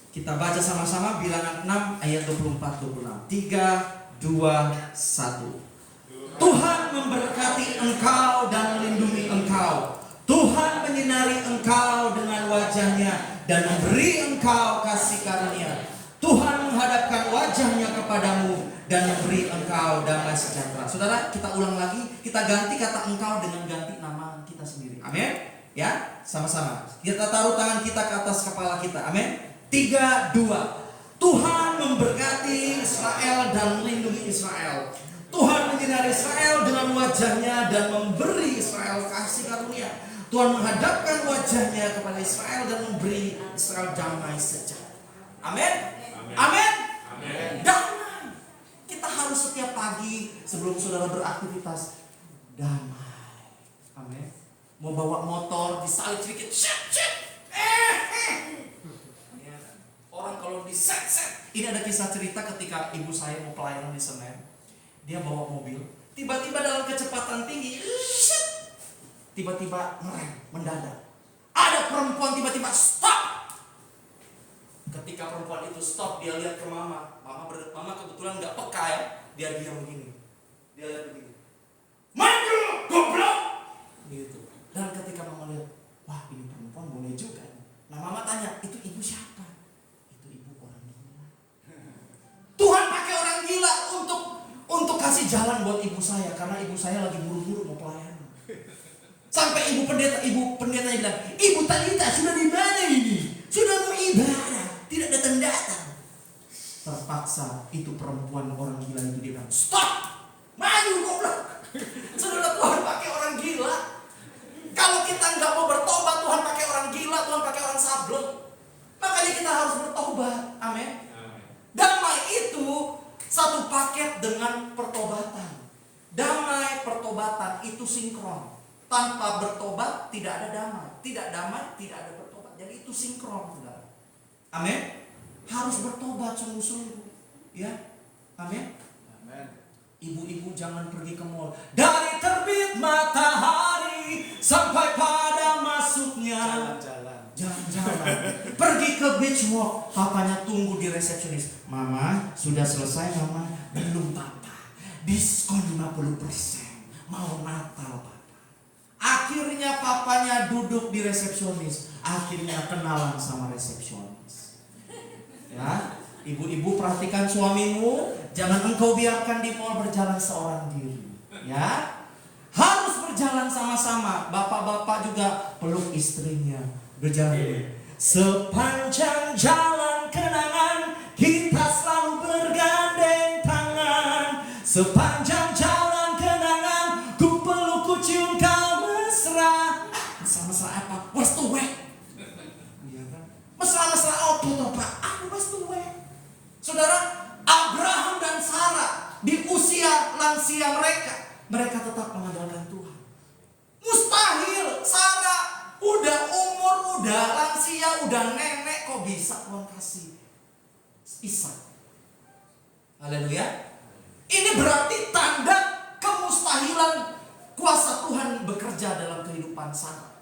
Kita baca sama-sama Bilangan 6 ayat 24-26. 3, 2, 1. Tuhan memberkati engkau dan melindungi engkau. Tuhan menyinari engkau dengan wajahnya dan memberi engkau kasih karunia. Tuhan menghadapkan wajahnya kepadamu dan memberi engkau damai sejahtera. Saudara, kita ulang lagi. Kita ganti kata engkau dengan ganti nama kita sendiri. Amin. Ya, sama-sama. Kita taruh tangan kita ke atas kepala kita. Amin. 3, 2. Tuhan memberkati Israel dan melindungi Israel. Tuhan menyinari Israel dengan wajahnya dan memberi Israel kasih karunia. Tuhan menghadapkan wajahnya kepada Israel dan memberi Israel damai sejahtera. Amin. Amin. Damai. Kita harus setiap pagi sebelum saudara beraktivitas damai. Amin. Mau bawa motor disalip sedikit, orang kalau di-set. Ini ada kisah cerita ketika ibu saya mau pelayanan di Senen. Dia bawa mobil, tiba-tiba dalam kecepatan tinggi, tiba-tiba ngerem, mendadak. Ada perempuan tiba-tiba stop. Ketika perempuan itu stop, dia lihat ke mama. Mama kebetulan nggak peka ya. Dia diam begini. Dia lihat begini. Maju, goblok. Gitu. Dan ketika mama lihat, wah ini perempuan boleh juga. Nah mama tanya, itu ibu siapa? Tuhan pakai orang gila untuk kasih jalan buat ibu saya karena ibu saya lagi buru-buru mau pelayanan. Sampai ibu pendetanya bilang, "Ibu Talita sudah di mana ini? Sudah mau ibadah, tidak datang." Terpaksa itu perempuan orang gila itu dia bilang, "Stop! Maju goblok." Saudara, Tuhan pakai orang gila. Kalau kita nggak mau bertobat, Tuhan pakai orang gila, Tuhan pakai orang sablon. Makanya kita harus bertobat. Amin. Damai itu satu paket dengan pertobatan. Damai, pertobatan itu sinkron. Tanpa bertobat tidak ada damai. Tidak damai, tidak ada bertobat. Jadi itu sinkron, saudara. Amin. Harus bertobat sungguh-sungguh. Ya. Amin. Ibu-ibu jangan pergi ke mall. Dari terbit matahari sampai pada masuknya jalan-jalan. Pergi ke beach walk. Papanya tunggu di resepsionis. Mama, sudah selesai mama? Belum papa. Diskon 50%. Mau Natal papa. Akhirnya papanya duduk di resepsionis. Akhirnya kenalan sama resepsionis. Ya, ibu-ibu perhatikan suamimu. Jangan engkau biarkan di mall berjalan seorang diri. Ya, harus berjalan sama-sama. Bapak-bapak juga peluk istrinya. Berjalan. Sepanjang jalan kenangan kita selalu bergandeng tangan. Sepanjang jalan kenangan ku peluk ku cium kau mesra. Mesra apa? Where's the way? ya kan? Mesra-mesra opo toh Pak? Aku wis tuwe. Saudara, Abraham dan Sarah di usia lansia mereka tetap mengandalkan Tuhan. Mustahil Sarah udah umur, udah lansia, udah nenek kok bisa Tuhan kasih Ishak. Haleluya. Ini berarti tanda kemustahilan kuasa Tuhan bekerja dalam kehidupan Sarah.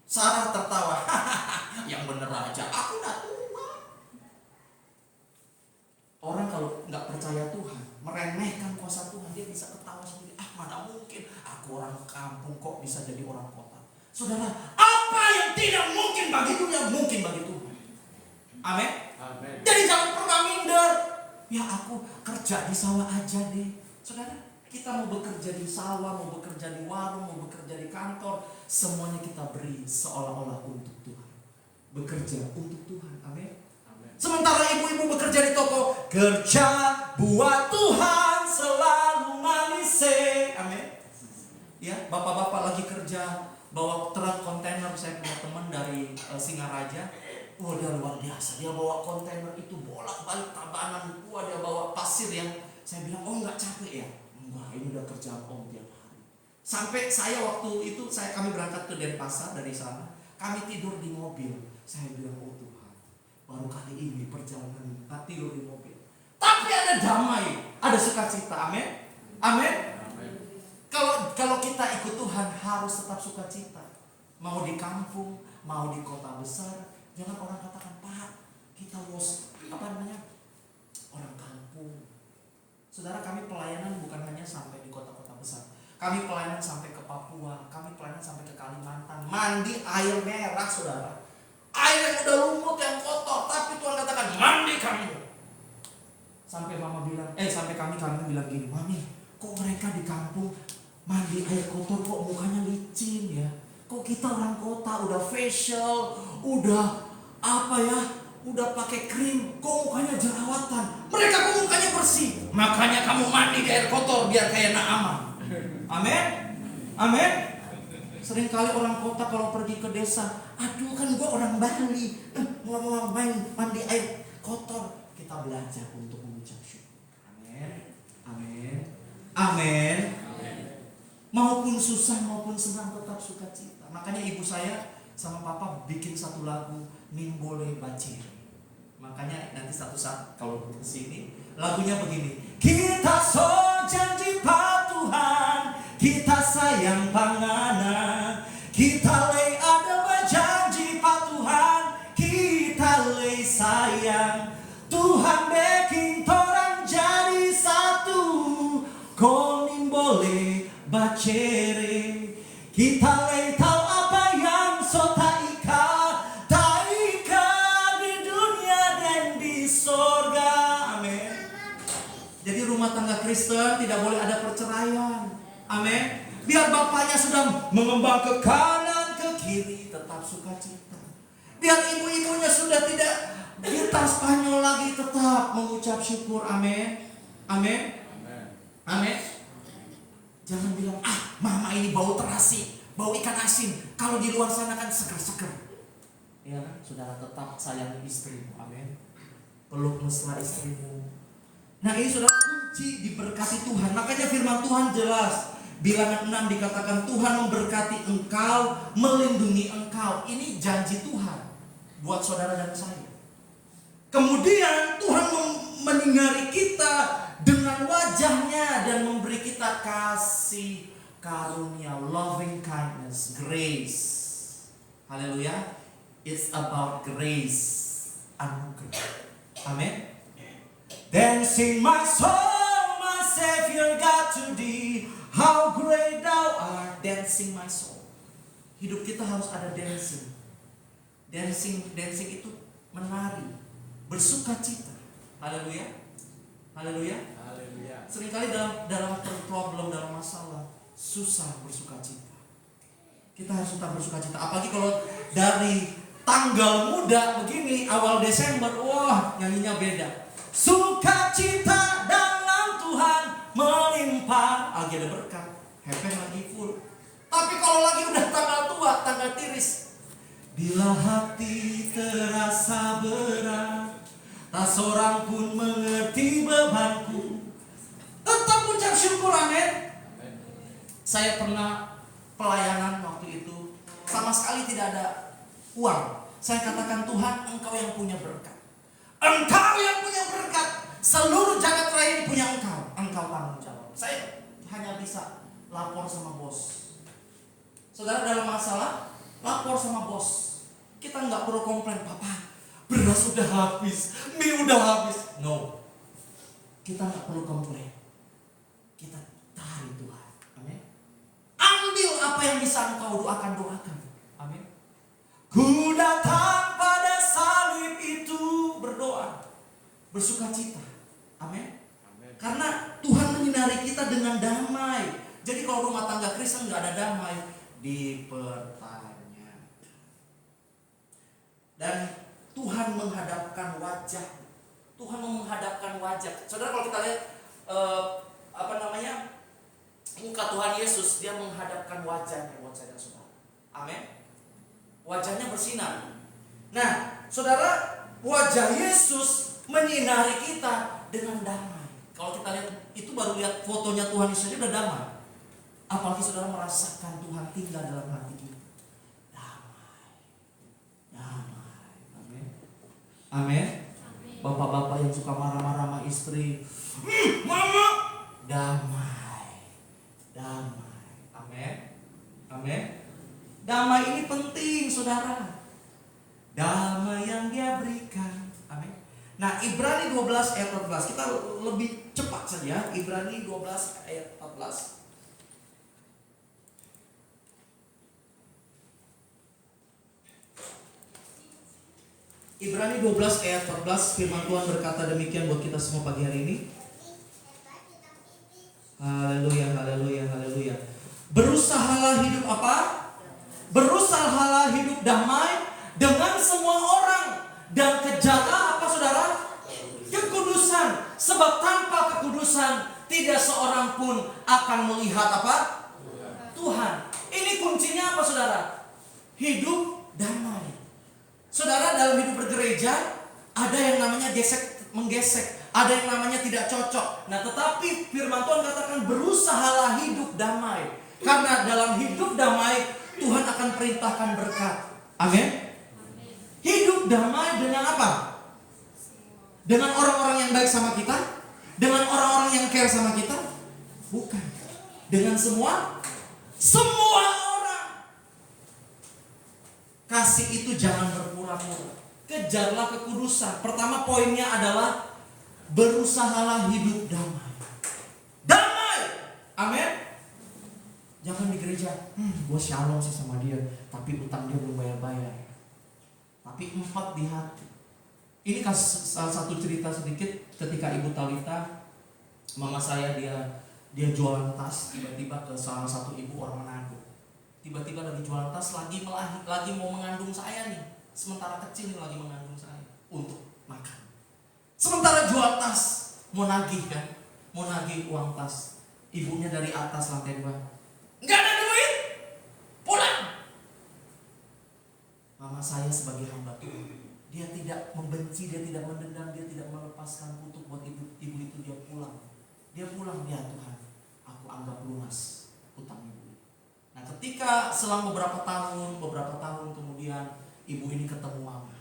Sarah tertawa. Yang bener aja, aku udah tua. Orang kalau nggak percaya Tuhan, meremehkan kuasa Tuhan, dia bisa ketawa sendiri. Ah, mana mungkin, aku orang kampung kok bisa jadi orang kota. Saudara, apa yang tidak mungkin bagi dunia mungkin bagi Tuhan. Amin. Amin. Jadi jangan pernah minder. Ya aku kerja di sawah aja deh. Saudara, kita mau bekerja di sawah, mau bekerja di warung, mau bekerja di kantor, semuanya kita beri seolah-olah untuk Tuhan. Bekerja untuk Tuhan. Amin. Sementara ibu-ibu bekerja di toko, kerja buat Tuhan selalu manis. Amin. Ya, bapak-bapak lagi kerja bawa truk kontainer. Saya punya teman dari Singaraja. Oh, dia luar biasa. Dia bawa kontainer itu bolak-balik Tabanan. Wah, dia bawa pasir yang saya bilang, oh nggak capek ya? Enggak, ini udah kerjaan om tiap hari. Sampai saya waktu itu kami berangkat ke Denpasar dari sana. Kami tidur di mobil. Saya bilang, oh Tuhan, baru kali ini perjalanan tidur di mobil. Tapi ada damai, ada sukacita. Amin. Amin. Kalau kita ikut Tuhan harus tetap sukacita. Mau di kampung, mau di kota besar. Jangan orang katakan, Pak, kita orang kampung. Saudara, kami pelayanan bukan hanya sampai di kota-kota besar. Kami pelayanan sampai ke Papua, kami pelayanan sampai ke Kalimantan. Mandi air merah, saudara. Air yang udah lumut, yang kotor, tapi Tuhan katakan, mandi kamu. Sampai kami bilang gini, Mami, kok mereka di kampung mandi air kotor, kok mukanya licin ya? Kok kita orang kota udah facial, udah udah pakai krim, kok mukanya jerawatan. Mereka kok mukanya bersih. Makanya kamu mandi di air kotor biar kayak Naaman. Amin. Amin. Seringkali orang kota kalau pergi ke desa, aduh kan gua orang Bali, mau mandi air kotor. Kita belajar untuk mengucap syukur. Amin. Amin. Amin. Maupun susah maupun senang tetap sukacita. Makanya ibu saya sama papa bikin satu lagu Nimbole Baciri. Makanya nanti satu saat kalau kesini lagunya begini. Kita so janji patuhan, kita sayang panganan, kita lay ada berjanji patuhan, kita lay sayang. Tuhan bikin torang jadi satu, kau nimbole bacere. Kita lay tahu apa yang so taika di dunia dan di sorga. Amin. Jadi rumah tangga Kristen tidak boleh ada perceraian. Amin. Biar bapaknya sudah mengembang ke kanan ke kiri, tetap sukacita. Biar ibu-ibunya sudah tidak gitar Spanyol lagi, tetap mengucap syukur. Amin. Amin. Amin. Jangan bilang, mama ini bau terasi, bau ikan asin. Kalau di luar sana kan seger-seger. Ya kan, saudara tetap sayang istrimu. Amin. Peluk mesra istrimu. Nah ini saudara kunci diberkati Tuhan. Makanya firman Tuhan jelas. Bilangan 6 dikatakan Tuhan memberkati engkau, melindungi engkau. Ini janji Tuhan buat saudara dan saya. Kemudian Tuhan menyinari kita dengan wajahnya dan memberi kita kasih karunia, loving kindness, grace. Haleluya. It's about grace, anugerah. Amin. Dancing my soul, my Savior God to thee, how great thou art. Dancing my soul. Hidup kita harus ada dancing. Dancing itu menari, bersukacita. Haleluya. Haleluya. Seringkali dalam problem, dalam masalah, susah bersukacita. Kita harus tetap bersukacita. Apalagi kalau dari tanggal muda begini, awal Desember, wah nyanyinya beda. Sukacita dalam Tuhan melimpah. Lagi ada berkat, happy lagi full. Tapi kalau lagi udah tanggal tua, tanggal tiris, Bila hati terasa berat, tak seorang pun mengerti bebanku, tetap ucap syukur, amin. Saya pernah pelayanan waktu itu, sama sekali tidak ada uang. Saya katakan, Tuhan, Engkau yang punya berkat. Engkau yang punya berkat. Seluruh jagat raya ini punya Engkau. Engkau tanggung jawab. Saya hanya bisa lapor sama bos. Saudara dalam masalah, lapor sama bos. Kita nggak perlu komplain, Papa, beras udah habis, mie udah habis. No, kita nggak perlu komplain. Kita cari Tuhan. Amin. Ambil apa yang bisa engkau doakan. Amin. Ku datang pada salib itu berdoa, bersuka cita. Amin. Karena Tuhan menyinari kita dengan damai. Jadi kalau rumah tangga Kristen nggak ada damai, dipertanya. Dan Tuhan menghadapkan wajah. Tuhan menghadapkan wajah. Saudara, kalau kita lihat muka Tuhan Yesus, dia menghadapkan wajahnya buat saya dan saudara. Amin. Wajahnya bersinar. Nah, saudara, wajah Yesus menyinari kita dengan damai. Kalau kita lihat, itu baru lihat fotonya Tuhan Yesus saja udah damai. Apalagi saudara merasakan Tuhan tinggal dalam hati kita. Damai. Amin. Amin. Bapak-bapak yang suka marah-marah sama istri, mama, damai. Amin. Damai ini penting, saudara. Damai yang dia berikan. Amin. Nah, Ibrani 12 ayat 14. Kita lebih cepat saja. Ibrani 12 ayat 14. Ibrani 12 ayat 14, firman Tuhan berkata demikian buat kita semua pagi hari ini. Haleluya. Berusahalah hidup apa? Berusahalah hidup damai dengan semua orang dan kejarlah apa, saudara? Kekudusan. Sebab tanpa kekudusan tidak seorang pun akan melihat apa? Tuhan. Ini kuncinya apa, saudara? Hidup damai. Saudara, dalam hidup bergereja ada yang namanya menggesek, ada yang namanya tidak cocok. Nah, tetapi firman Tuhan katakan berusahalah hidup damai. Karena dalam hidup damai Tuhan akan perintahkan berkat. Amin. Hidup damai dengan apa? Dengan orang-orang yang baik sama kita? Dengan orang-orang yang care sama kita? Bukan. Dengan semua orang. Kasih itu jangan berpura-pura. Kejarlah kekudusan. Pertama poinnya adalah berusahalah hidup damai. Damai. Amin. Jangan di gereja, gue shalom sih sama dia, tapi utang dia belum bayar-bayar. Tapi 4 di hati. Ini salah satu cerita sedikit ketika Ibu Talita, mama saya dia jualan tas, tiba-tiba ke salah satu ibu orang Manado. Tiba-tiba lagi jualan tas, lagi mau mengandung saya nih. Sementara kecil nih lagi mengandung saya untuk makan. Sementara jual tas, mau nagih kan, mau nagih uang tas. Ibunya dari atas lantai 2, nggak ada duit, pulang. Mama saya sebagai hamba Tuhan, dia tidak membenci, dia tidak mendendam, dia tidak melepaskan kutuk buat ibu itu. Dia pulang, ya Tuhan, aku anggap lunas utang ibu. Nah, ketika selang beberapa tahun kemudian ibu ini ketemu mama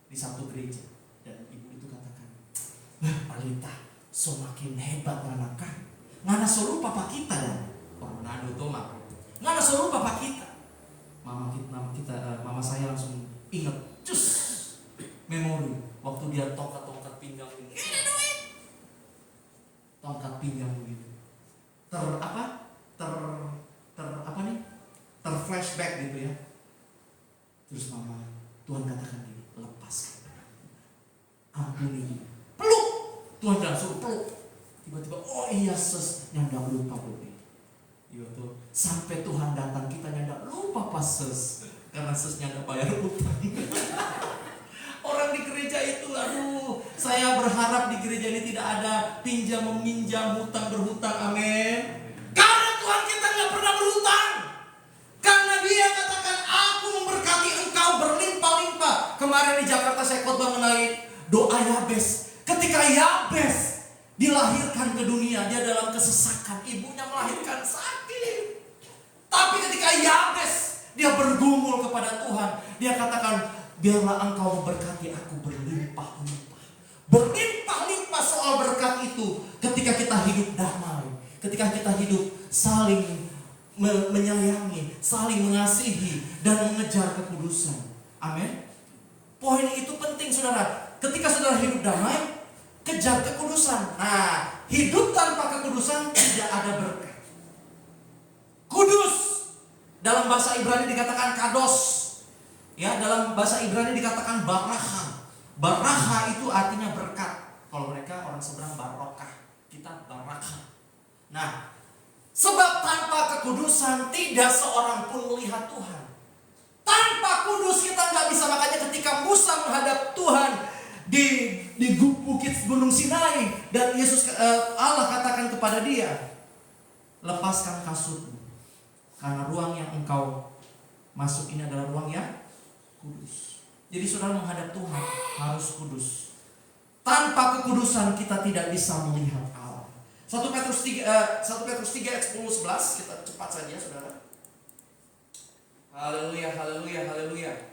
di satu gereja, dan ibu itu katakan, Talita, semakin hebat anak kan, ngana suruh papa kita dan orang Manado tuh mah, ngana suruh papa kita. Mama saya langsung ingat, memori waktu dia tongkat pinggang ini, tongkat pinggang begitu, terflashback gitu ya. Terus Tuhan katakan gini, lepaskan, ampuni, peluk. Tuhan jangan suruh peluk. Tiba-tiba, oh iya ses, nyandak lupa gue. Iya tuh, sampai Tuhan datang kita nyandak lupa pas ses, karena sesnya nggak bayar utang. Orang di gereja itu, aduh, saya berharap di gereja ini tidak ada pinjam meminjam, hutang berhutang, amin. Karena Tuhan kita nggak pernah berhutang. Karena Dia katakan, aku memberkati engkau berlimpah Kemarin di Jakarta saya khotbah mengenai doa Yabes. Ketika Yabes dilahirkan ke dunia, dia dalam kesesakan, ibunya melahirkan sakit. Tapi ketika Yabes dia bergumul kepada Tuhan, dia katakan, biarlah engkau memberkati aku berlimpah-limpah. Berlimpah-limpah soal berkat itu ketika kita hidup damai, ketika kita hidup saling menyayangi, saling mengasihi, dan mengejar kekudusan. Amin. Poin itu penting, saudara. Ketika saudara hidup damai, kejar kekudusan. Nah, hidup tanpa kekudusan tidak ada berkat. Kudus dalam bahasa Ibrani dikatakan kados. Ya, dalam bahasa Ibrani dikatakan baraha. Baraha itu artinya berkat. Kalau mereka orang seberang barokah, kita barakah. Nah, sebab tanpa kekudusan tidak seorang pun melihat Tuhan. Tanpa kudus kita nggak bisa. Makanya ketika Musa menghadap Tuhan di bukit Gunung Sinai, dan Yesus Allah katakan kepada dia, lepaskan kasutmu, karena ruang yang engkau masuk ini adalah ruang yang kudus. Jadi saudara menghadap Tuhan harus kudus. Tanpa kekudusan kita tidak bisa melihat Allah. 1 Petrus 3 ayat 10-11, kita cepat saja saudara. Haleluya, haleluya, haleluya.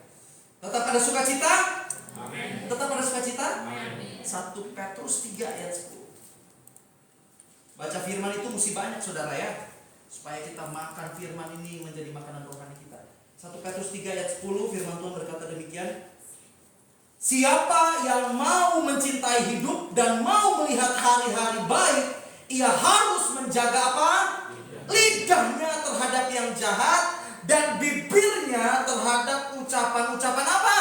Tetap ada sukacita? Amin. Tetap ada sukacita? Amin. 1 Petrus 3 ayat 10. Baca firman itu mesti banyak saudara ya, supaya kita makan firman ini menjadi makanan rohani kita. 1 Petrus 3 ayat 10, firman Tuhan berkata demikian. Siapa yang mau mencintai hidup dan mau melihat hari-hari baik, ia harus menjaga apa? Lidahnya terhadap yang jahat, dan bibirnya terhadap ucapan-ucapan apa?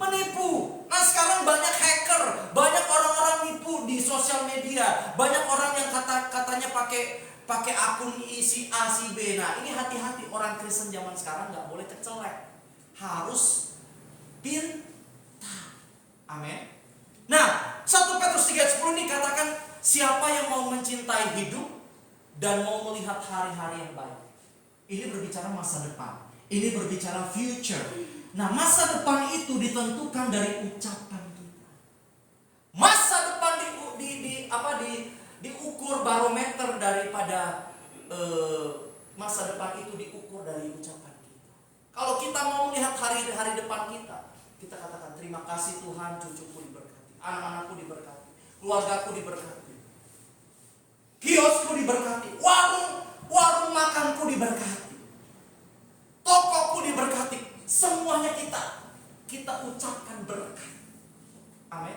Menipu. Nah sekarang banyak hacker, banyak orang-orang nipu di sosial media, banyak orang yang katanya pakai akun si A si B. Nah ini hati-hati, orang Kristen zaman sekarang nggak boleh kecelek, harus pintar. Amin. Nah 1 Petrus 3:10 ini katakan, siapa yang mau mencintai hidup dan mau melihat hari-hari yang baik. Ini berbicara masa depan. Ini berbicara future. Nah, masa depan itu ditentukan dari ucapan kita. Masa depan diukur barometer daripada masa depan itu diukur dari ucapan kita. Kalau kita mau melihat hari-hari depan kita, kita katakan terima kasih Tuhan, cucuku diberkati, anak-anakku diberkati, keluargaku diberkati, kiosku diberkati, warung makanku diberkati, tokoku diberkati, semuanya kita ucapkan berkat. Amin.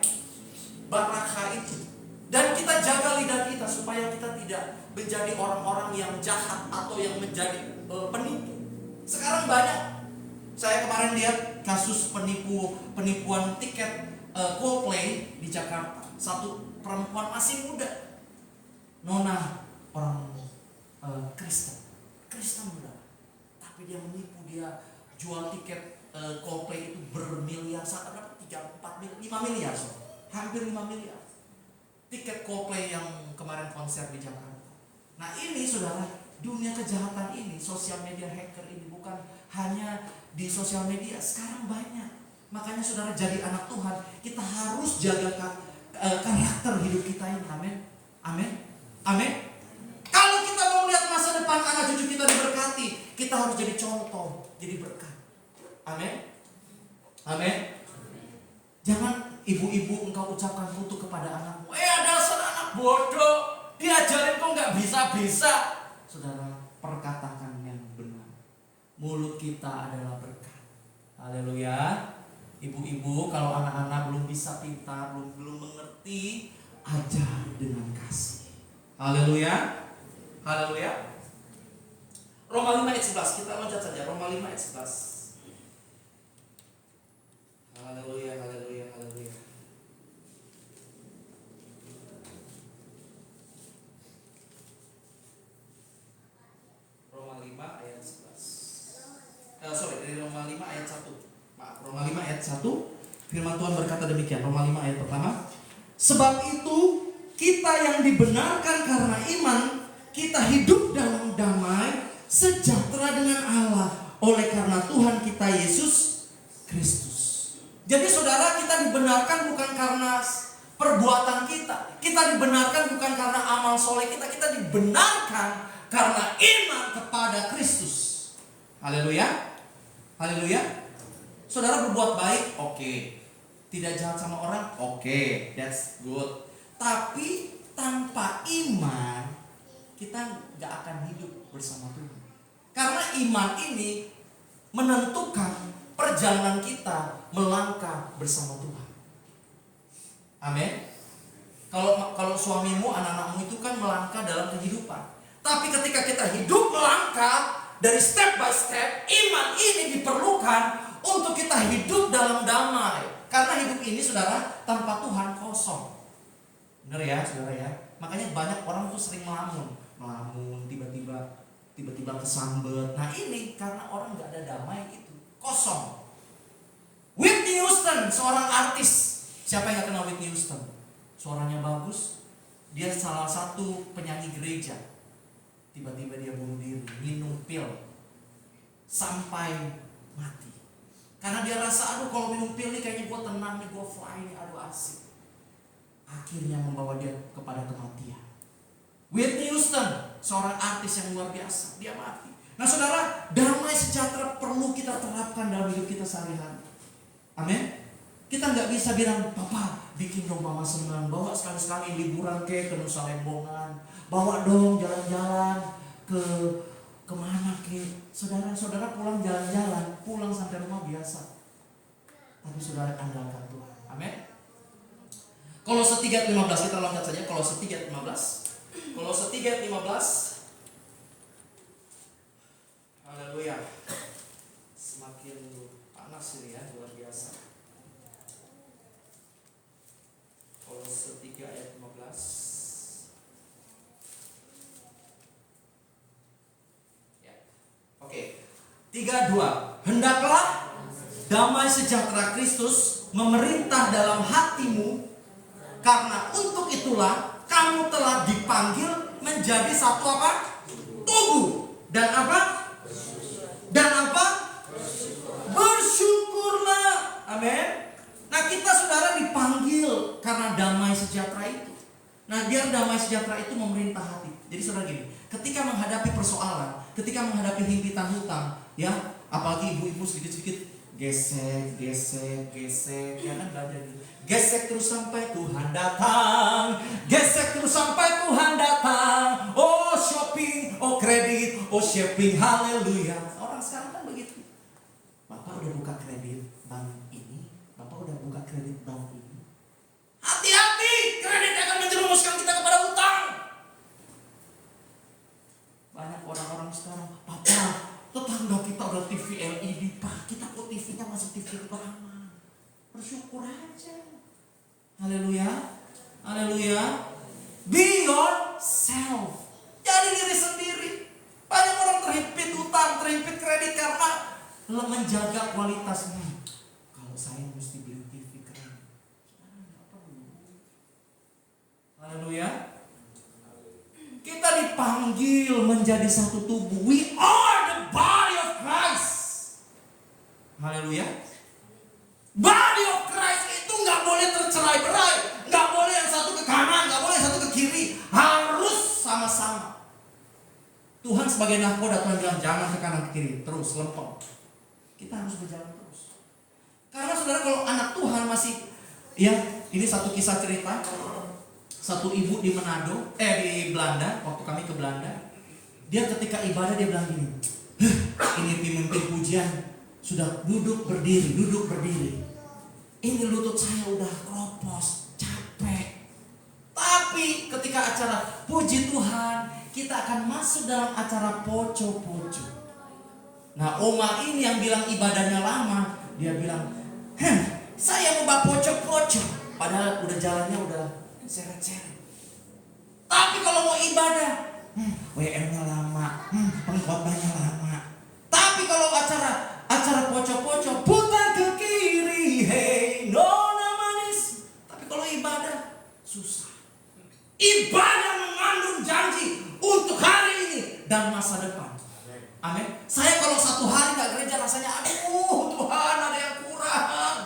Barakah itu. Dan kita jaga lidah kita supaya kita tidak menjadi orang-orang yang jahat atau yang menjadi penipu. Sekarang banyak. Saya kemarin lihat kasus penipuan tiket Coldplay di Jakarta. Satu perempuan masih muda, nona orang Kristen muda, tapi dia menipu, dia jual tiket Coldplay itu bermiliar, saat dapat 3, 4, 5 miliar, hampir 5 miliar. Tiket Coldplay yang kemarin konser di Jakarta. Nah ini saudara, dunia kejahatan ini, sosial media hacker ini bukan hanya di sosial media, sekarang banyak. Makanya saudara jadi anak Tuhan, kita harus jaga karakter hidup kita ini. Amin. Amin. Amin. Kalau kita mau melihat masa depan anak cucu kita diberkati, kita harus jadi contoh, jadi berkat. Amin. Amin. Jangan ibu-ibu engkau ucapkan kutuk kepada anakmu. Dasar anak bodoh, diajarin kok nggak bisa-bisa. Saudara, perkatakan yang benar. Mulut kita adalah berkat. Haleluya. Ibu-ibu, kalau anak-anak belum bisa pintar, belum mengerti, ajar dengan kasih. Haleluya. Haleluya. Roma 5 ayat 11, kita loncat saja. Roma 5 ayat 11. Haleluya, haleluya, haleluya. Roma 5 ayat 11. Dari Roma 5 ayat 1. Maaf, Roma 5 ayat 1. Firman Tuhan berkata demikian. Roma 5 ayat pertama. Sebab itu kita yang dibenarkan karena iman, kita hidup dalam damai sejahtera dengan Allah oleh karena Tuhan kita Yesus Kristus. Jadi saudara, kita dibenarkan bukan karena perbuatan kita. Kita dibenarkan bukan karena amal soleh kita. Kita dibenarkan karena iman kepada Kristus. Haleluya. Haleluya. Saudara berbuat baik, oke. Tidak jahat sama orang, oke. That's good. Tapi tanpa iman, kita gak akan hidup bersama Tuhan. Karena iman ini menentukan perjalanan kita melangkah bersama Tuhan. Amin. Kalau suamimu, anak-anakmu itu kan melangkah dalam kehidupan. Tapi ketika kita hidup melangkah dari step by step, iman ini diperlukan untuk kita hidup dalam damai. Karena hidup ini saudara tanpa Tuhan kosong. Benar ya saudara ya. Makanya banyak orang tuh sering melamun, tiba-tiba kesambet. Nah ini karena orang nggak ada damai itu, kosong. Whitney Houston, seorang artis. Siapa yang nggak kenal Whitney Houston? Suaranya bagus. Dia salah satu penyanyi gereja. Tiba-tiba dia bunuh diri, minum pil sampai mati. Karena dia rasa, aduh kalau minum pil nih kayaknya gue tenang nih, gue fly nih, aduh asik. Akhirnya membawa dia kepada kematian. Whitney Houston, seorang artis yang luar biasa, dia mati. Nah saudara, damai sejahtera perlu kita terapkan dalam hidup kita sehari-hari. Amin. Kita nggak bisa bilang, Papa bikin dong mama senang, bawa sekali-sekali liburan ke Nusa Lembongan, bawa dong jalan-jalan ke kemana ke. Saudara-saudara pulang jalan-jalan, pulang sampai rumah biasa. Tapi saudara andalkan Tuhan. Amin. Kolose 3:15, kita loncat saja. Kolose 3:15. Kolose 3:15. Haleluya. Semakin panas ini ya, luar biasa. Kolose 3:15. Ya. Oke. 3:2. Hendaklah damai sejahtera Kristus memerintah dalam hatimu, karena untuk itulah kamu telah dipanggil menjadi satu apa? Tubuh. Dan apa? Dan apa? Bersyukurlah. Amin. Nah kita saudara dipanggil karena damai sejahtera itu. Nah biar damai sejahtera itu memerintah hati. Jadi saudara gini, ketika menghadapi persoalan, ketika menghadapi himpitan hutang, ya apalagi ibu-ibu sedikit-sedikit gesek, ya kan belajar gitu. Gesek terus sampai Tuhan datang, gesek terus sampai Tuhan datang. Oh shopping, oh kredit, oh shopping, haleluya. Orang sekarang kan begitu. Bapak udah buka kredit bank ini, Bapak udah buka kredit bank ini. Hati-hati, kredit akan menjerumuskan kita kepada hutang. Banyak orang-orang sekarang, Papa, tetangga kita udah TV LED, Pak, kita kok TV-nya masih TV lama. Bersyukur aja. Haleluya. Haleluya. Be yourself. Jadi diri sendiri. Banyak orang terhimpit utang, terhimpit kredit karena menjaga kualitasnya. Kalau saya mesti beli TV keren. Haleluya. Kita dipanggil menjadi satu tubuh. We are the body of Christ. Haleluya. Body of Christ itu nggak boleh tercerai-berai, nggak boleh yang satu ke kanan, nggak boleh yang satu ke kiri, harus sama-sama. Tuhan sebagai nahkoda, Tuhan bilang jangan ke kanan ke kiri, terus lempeng. Kita harus berjalan terus. Karena saudara kalau anak Tuhan masih, ya ini satu kisah cerita, satu ibu di Manado, di Belanda, waktu kami ke Belanda, dia ketika ibadah dia bilang gini, ini pemimpin pujian sudah duduk berdiri. Ini lutut saya udah kropos, capek. Tapi ketika acara puji Tuhan, kita akan masuk dalam acara poco-poco. Nah, Oma ini yang bilang ibadahnya lama, dia bilang, saya mau bawa poco-poco. Padahal udah jalannya udah seret-seret. Tapi kalau mau ibadah, WM-nya lama, pengkhotbahnya lama. Tapi kalau acara poco-poco, putar ke kiri, hey nona manis. Tapi kalau ibadah susah. Ibadah mengandung janji untuk hari ini dan masa depan. Amin. Saya kalau satu hari nggak gereja rasanya, aduh Tuhan ada yang kurang.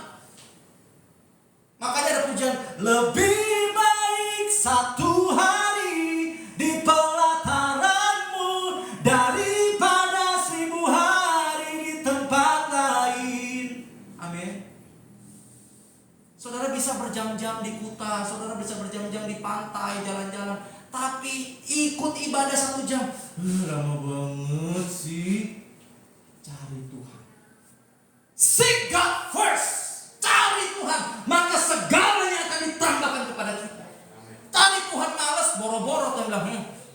bisa berjam-jam di kuta, saudara bisa berjam-jam di pantai, jalan-jalan, tapi ikut ibadah 1 jam, lama banget sih. Cari Tuhan. Seek God first. Cari Tuhan, maka segalanya akan ditambahkan kepada kita. Cari Tuhan malas, boro-boro tuh bilang,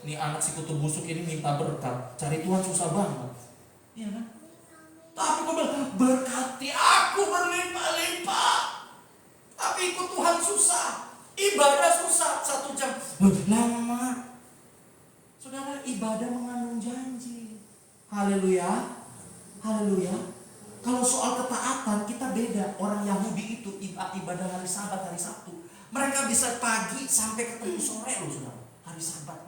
nih anak si kutu busuk ini minta berkat. Cari Tuhan susah banget. Iya kan? Tapi gue bilang, berkati aku berlimpah-limpah. Tapi ikut Tuhan susah. Ibadah susah 1 jam. Lama. Saudara, ibadah mengandung janji. Haleluya. Haleluya. Kalau soal ketaatan kita beda. Orang Yahudi itu ibadah hari Sabat, hari Sabtu. Mereka bisa pagi sampai ketemu sore loh saudara. Hari Sabat.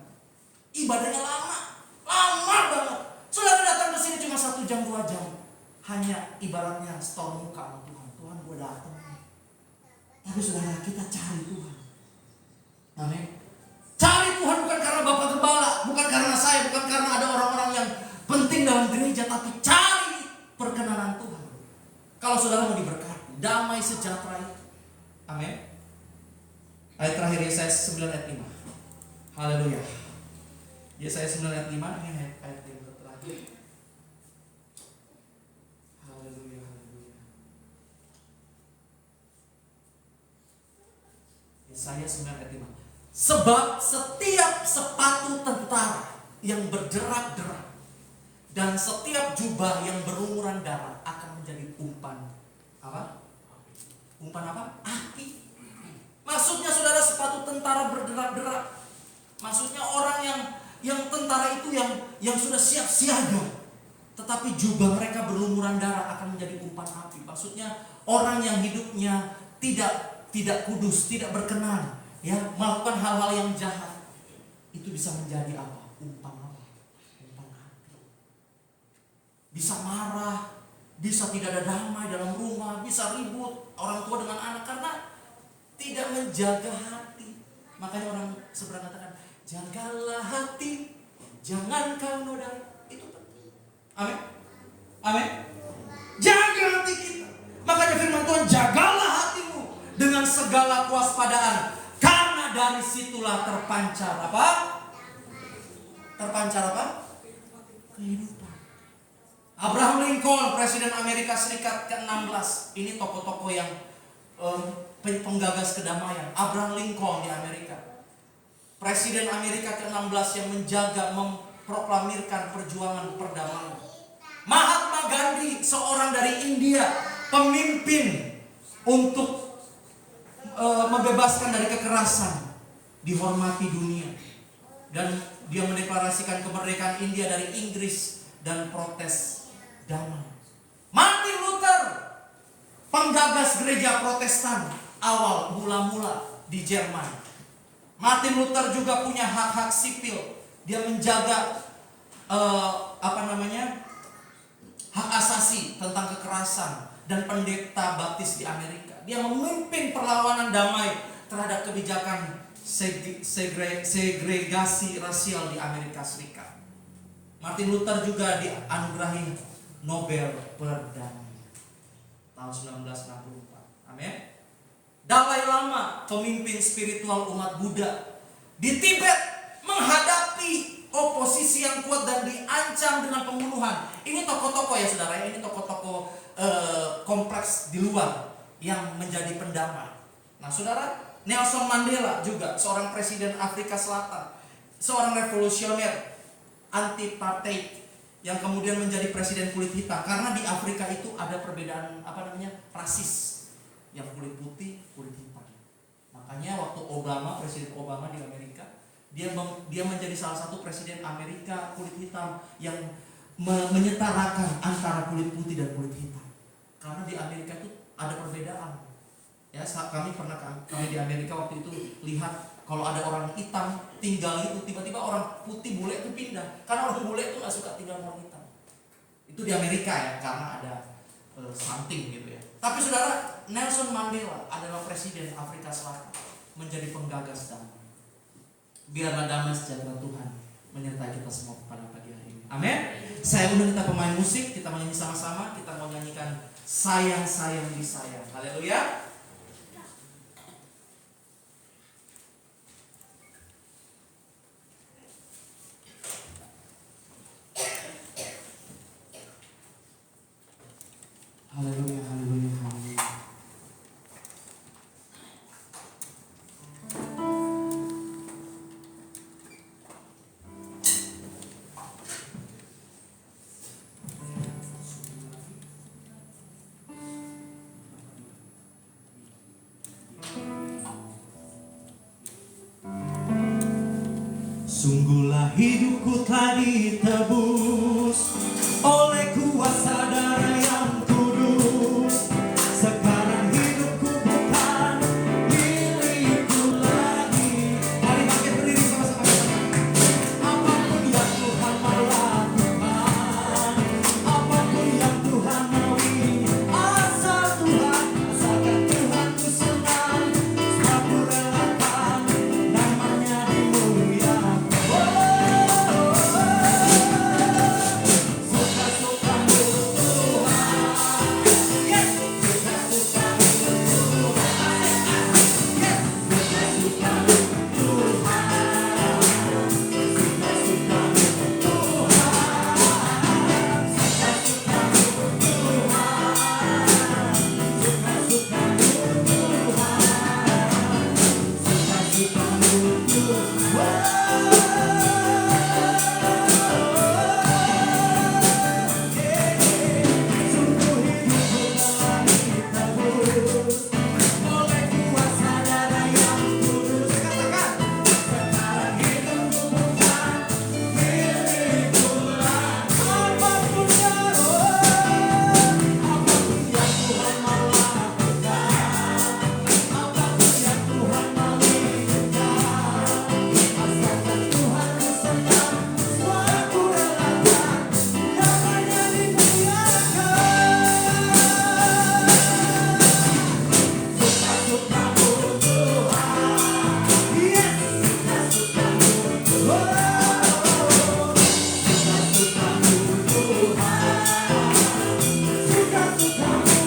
Ibadahnya lama. Lama banget. Saudara datang ke sini cuma 1 jam 2 jam. Hanya ibaratnya store muka sama Tuhan. Tuhan gue datang. Tapi saudara, kita cari Tuhan. Amin. Cari Tuhan bukan karena Bapak Gembala, bukan karena saya, bukan karena ada orang-orang yang penting dalam gereja, tapi cari perkenanan Tuhan. Kalau saudara mau diberkati, damai sejahtera itu. Amin. Ayat terakhir Yesaya 9 ayat 5. Haleluya. Yesaya 9 ayat 5 ini ayat yang terakhir. Haleluya, haleluya. Yesaya 9 ayat 5. Sebab setiap sepatu tentara yang berderak-derak dan setiap jubah yang berlumuran darah akan menjadi umpan apa? Umpan apa? Api. Maksudnya saudara, sepatu tentara berderak-derak. Maksudnya orang yang tentara itu yang sudah siap siaga. Tetapi jubah mereka berlumuran darah akan menjadi umpan api. Maksudnya orang yang hidupnya tidak kudus, tidak berkenan, ya, melakukan hal-hal yang jahat, itu bisa menjadi apa? Umpan apa? Umpan api. Bisa marah, bisa tidak ada damai dalam rumah, bisa ribut orang tua dengan anak karena tidak menjaga hati. Makanya orang seberang katakan, jagalah hati, jangan kau nodai. Itu penting. Amin. Amin. Jaga hati kita. Makanya firman Tuhan, jagalah hatimu dengan segala kewaspadaan, karena dari situlah terpancar apa? Terpancar apa? Kehidupan. Abraham Lincoln, Presiden Amerika Serikat ke-16. Ini tokoh-tokoh yang penggagas kedamaian. Abraham Lincoln di Amerika, Presiden Amerika ke-16 yang menjaga, memproklamirkan perjuangan perdamaian. Mahatma Gandhi, seorang dari India, pemimpin untuk membebaskan dari kekerasan, dihormati dunia. Dan dia mendeklarasikan kemerdekaan India dari Inggris dan protes damai. Martin Luther, penggagas gereja Protestan awal mula-mula di Jerman. Martin Luther juga punya hak-hak sipil. Dia menjaga hak asasi tentang kekerasan dan pendeta baptis di Amerika. Dia memimpin perlawanan damai terhadap kebijakan segregasi rasial di Amerika Serikat. Martin Luther juga dianugerahi Nobel Perdamaian tahun 1964. Amin. Dalai Lama, pemimpin spiritual umat Buddha di Tibet, menghadapi oposisi yang kuat dan diancam dengan pembunuhan. Ini tokoh-tokoh ya saudara, ini tokoh-tokoh kompleks di luar yang menjadi pendamai. Nah saudara, Nelson Mandela juga seorang presiden Afrika Selatan, seorang revolusioner anti-apartheid yang kemudian menjadi presiden kulit hitam, karena di Afrika itu ada perbedaan rasis, yang kulit putih, kulit hitam. Makanya waktu Presiden Obama di Amerika, dia menjadi salah satu presiden Amerika kulit hitam yang menyetarakan antara kulit putih dan kulit hitam. Karena di Amerika itu ada perbedaan. Ya, kami di Amerika waktu itu lihat kalau ada orang hitam tinggal itu, tiba-tiba orang putih bule itu pindah. Karena orang bule itu nggak suka tinggal orang hitam. Itu di Amerika ya, karena ada something gitu ya. Tapi saudara, Nelson Mandela adalah presiden Afrika Selatan, menjadi penggagas damai. Biarlah damai sejahtera Tuhan menyertai kita semua pada pagi hari ini. Amin. Saya undang kita pemain musik, kita menyanyi sama-sama. Kita mau nyanyikan sayang-sayang di sayang. Haleluya. Sungguhlah hidupku telah ditebus oleh kuasa darah yang kudus. Sekarang hidupku bukan milikku lagi. Mari bangkit berdiri sama-sama. Apapun yang Tuhan mau lakukan, apapun yang Tuhan mau ini, asal Tuhan, asalkan Tuhan ku senang, sebab ku relakan namanya dimuliakan. Suka-suka untuk Tuhan, yes. Suka-suka untuk Tuhan, yes. Suka-suka untuk Tuhan, suka-suka untuk Tuhan, suka-suka untuk Tuhan, suka-suka untuk Tuhan, suka-suka untuk Sungguh hidupku telah ditebus oleh kuasa darah yang kudus. Katakan, sekarang hidupku bukan milikku lagi. Apapun yang Tuhan mau lakukan, apapun yang Tuhan mau berikan, asalkan Tuhan ku senang, semua ku relakan, namanya dimuliakan. Suka-suka untuk Tuhan, yes. Suka-suka untuk Tuhan, suka-suka untuk Tuhan, suka-suka untuk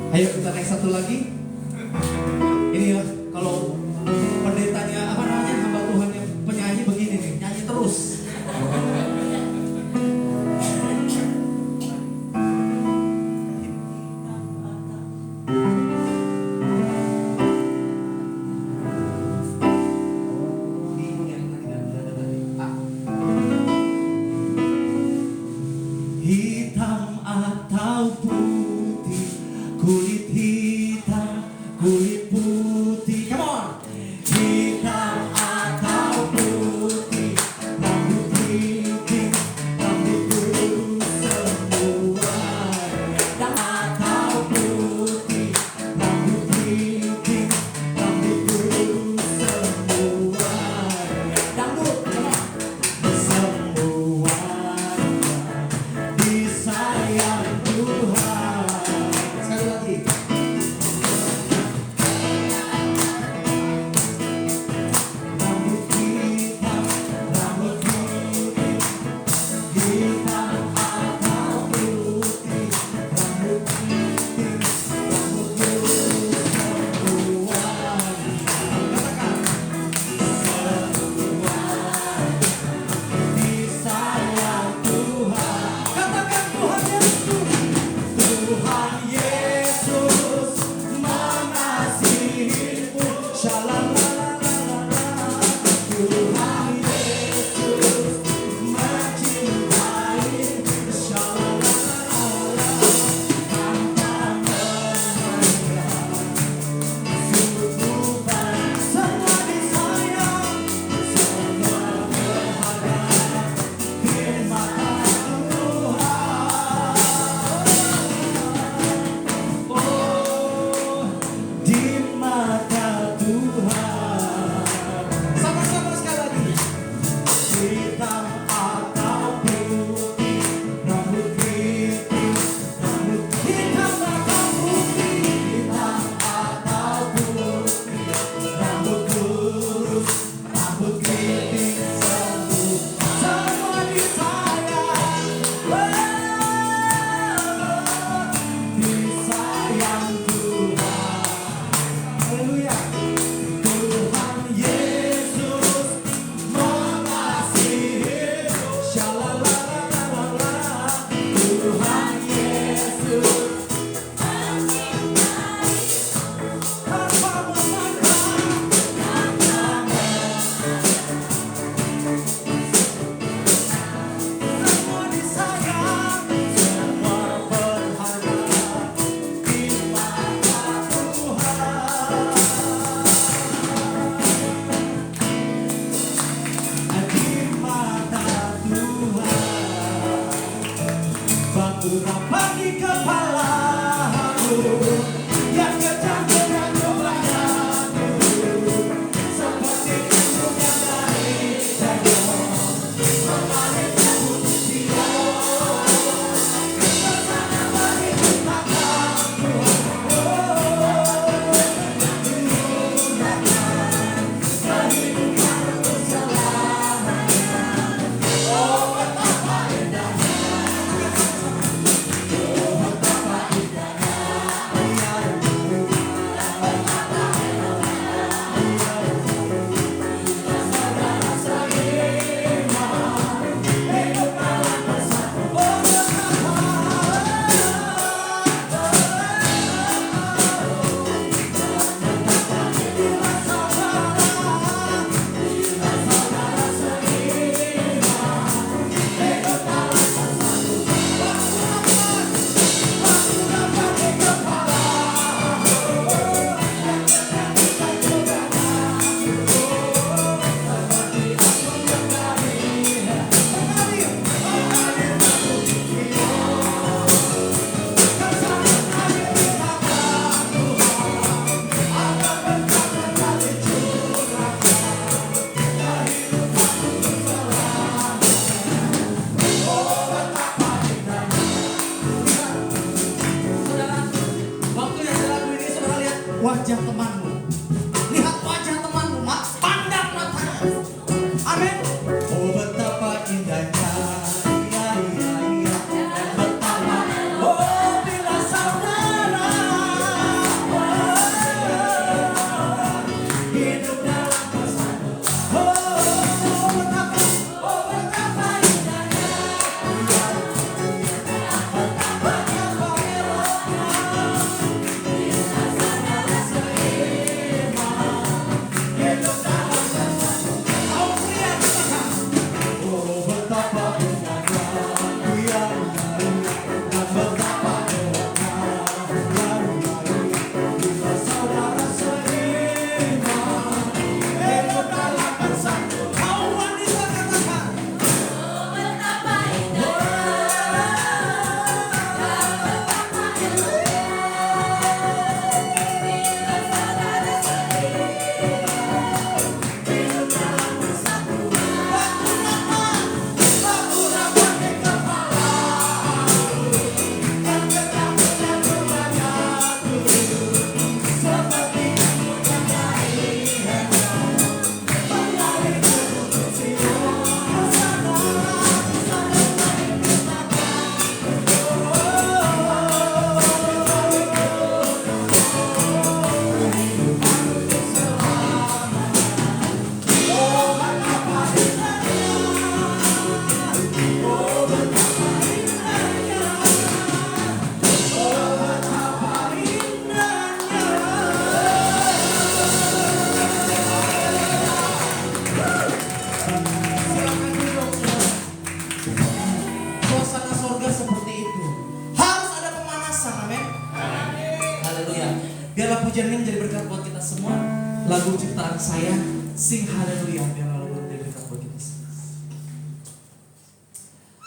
Ayo kita naik satu lagi. Ini ya, kalau pendetanya apa namanya, hamba Tuhan yang penyanyi begini nih, nyanyi terus. Hitam atau putih, kulit hitam, kulit putih. Come on. Hitam atau putih, wajah temanmu. Lihat wajah temanmu, pandang matanya. Amin. Oh betapa indahnya, iya iya iya. Dan betapa, oh bila saudara hidup dalam bersama. Oh betapa indahnya, betapa eloknya. Hidup dalam bersama. Kau pria kita. Oh betapa indahnya, iya iya iya. Dan betapa eloknya, iya iya iya. Bila saudara seiman, hidup dalam bersatu. Kau wanita katakan. Suasana sorga seperti itu. Harus ada pemanasan, amin. Haleluya. Biarlah pujian ini menjadi berkat buat kita semua. Lagu ciptaan saya, sing haleluya. Biarlah lagu menjadi berkat buat kita semua.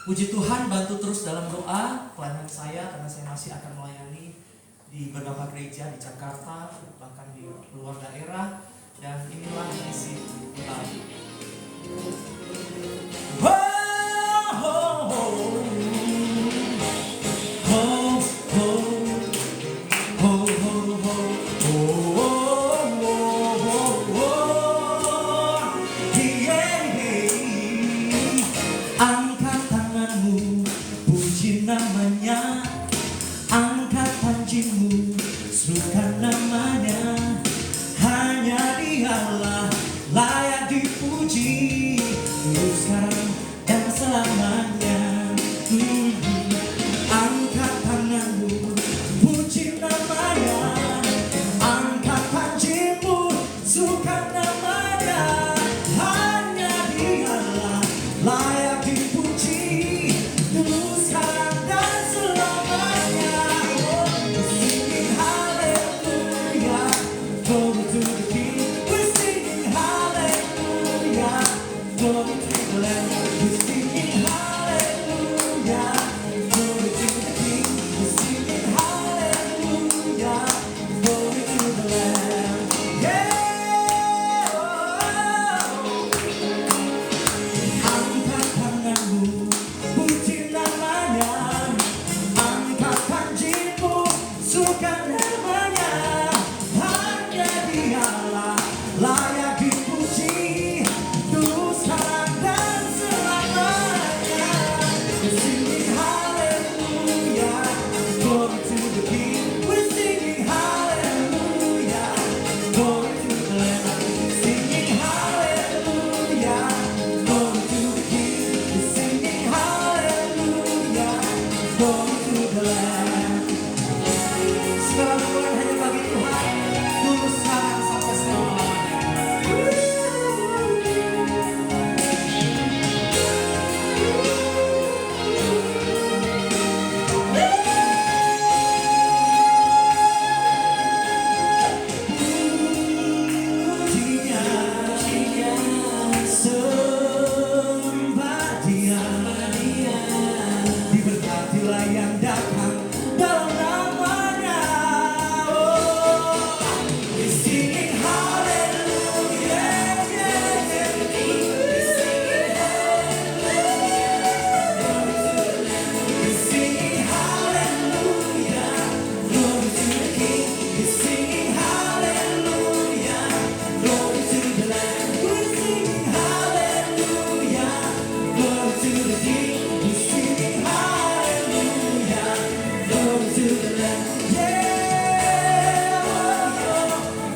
Puji Tuhan, bantu terus dalam doa pelayanan saya, karena saya masih akan melayani di beberapa gereja di Jakarta, bahkan di luar daerah. Dan inilah misi lagu. Angkat tanganmu, puji namanya. Angkat tanjimu, serukan namanya. Hanya dialah layak dipuji, dulu sekarang dan selamanya. Angkat tanganmu, puji namanya. Angkat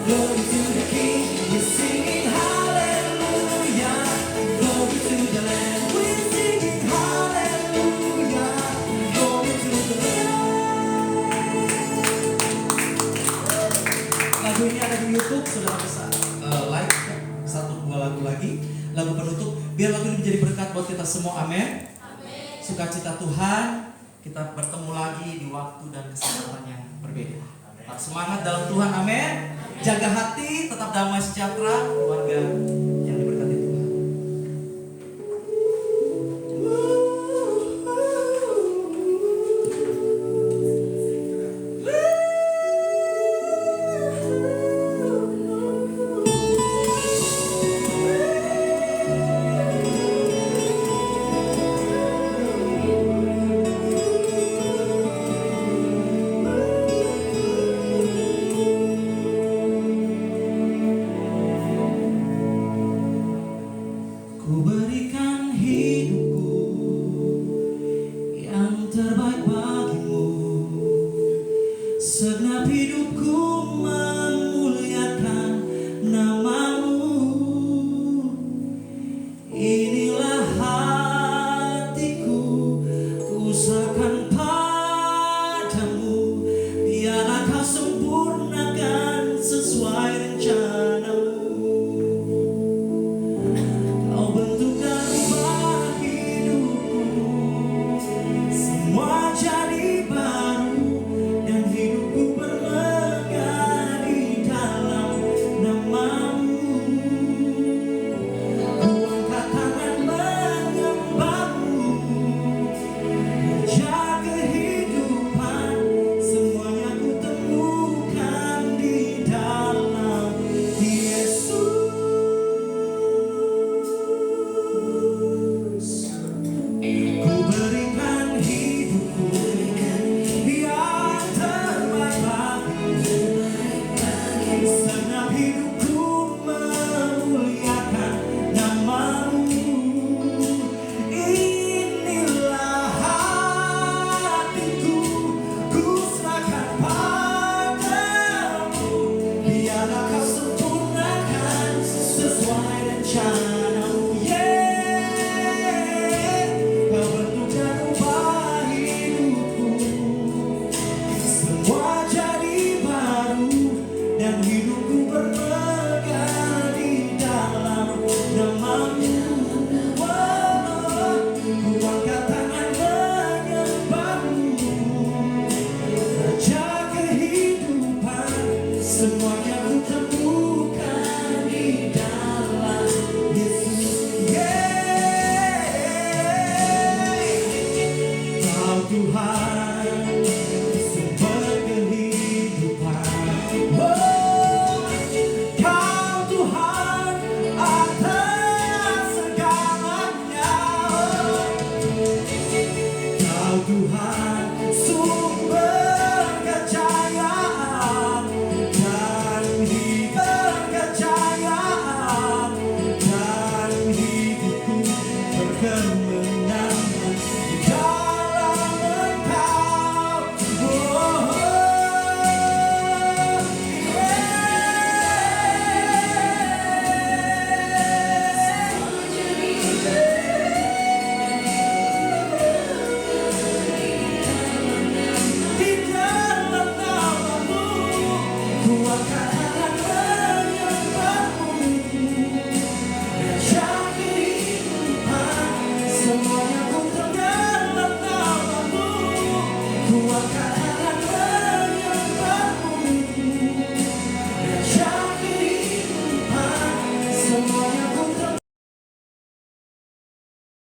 Glory to the King, we're singing hallelujah. Glory to the Lamb, we're singing hallelujah. Glory to the Lamb. Lagu ini ada di YouTube, saudara bisa like 1-2 lagu lagi, lagu penutup. Biar lagu ini menjadi berkat buat kita semua, amin. Sukacita Tuhan, kita bertemu lagi di waktu dan kesempatan yang berbeda. Tetap semangat dalam Tuhan, amin. Jaga hati, tetap damai sejahtera, keluarga yang diberkati Tuhan. Ku berikan hidupku yang terbaik bagimu, segenap hidupku memuliakan namamu. Inilah hatiku, ku serahkan padamu, biarlah kau sempurnakan sesuai rencanamu. Kau bentuk dan ubah hidupku, semua jadi baru, dan hidupku bermegah di dalam namamu. Ku angkat tangan menyembahmu, puja kehidupan, semuanya ku temukan di dalam Yesus. Ku berikan hidupku yang terbaik bagimu, segenap hidupku memuliakan namamu. Inilah hatiku, ku serahkan padamu, biarlah kau sempurnakan sesuai rencanamu. Kau bentuk dan ubah hidupku, semua jadi baru, dan hidupku bermegah di dalam namamu. Ku angkat tangan menyembahmu, Raja kehidupan, semua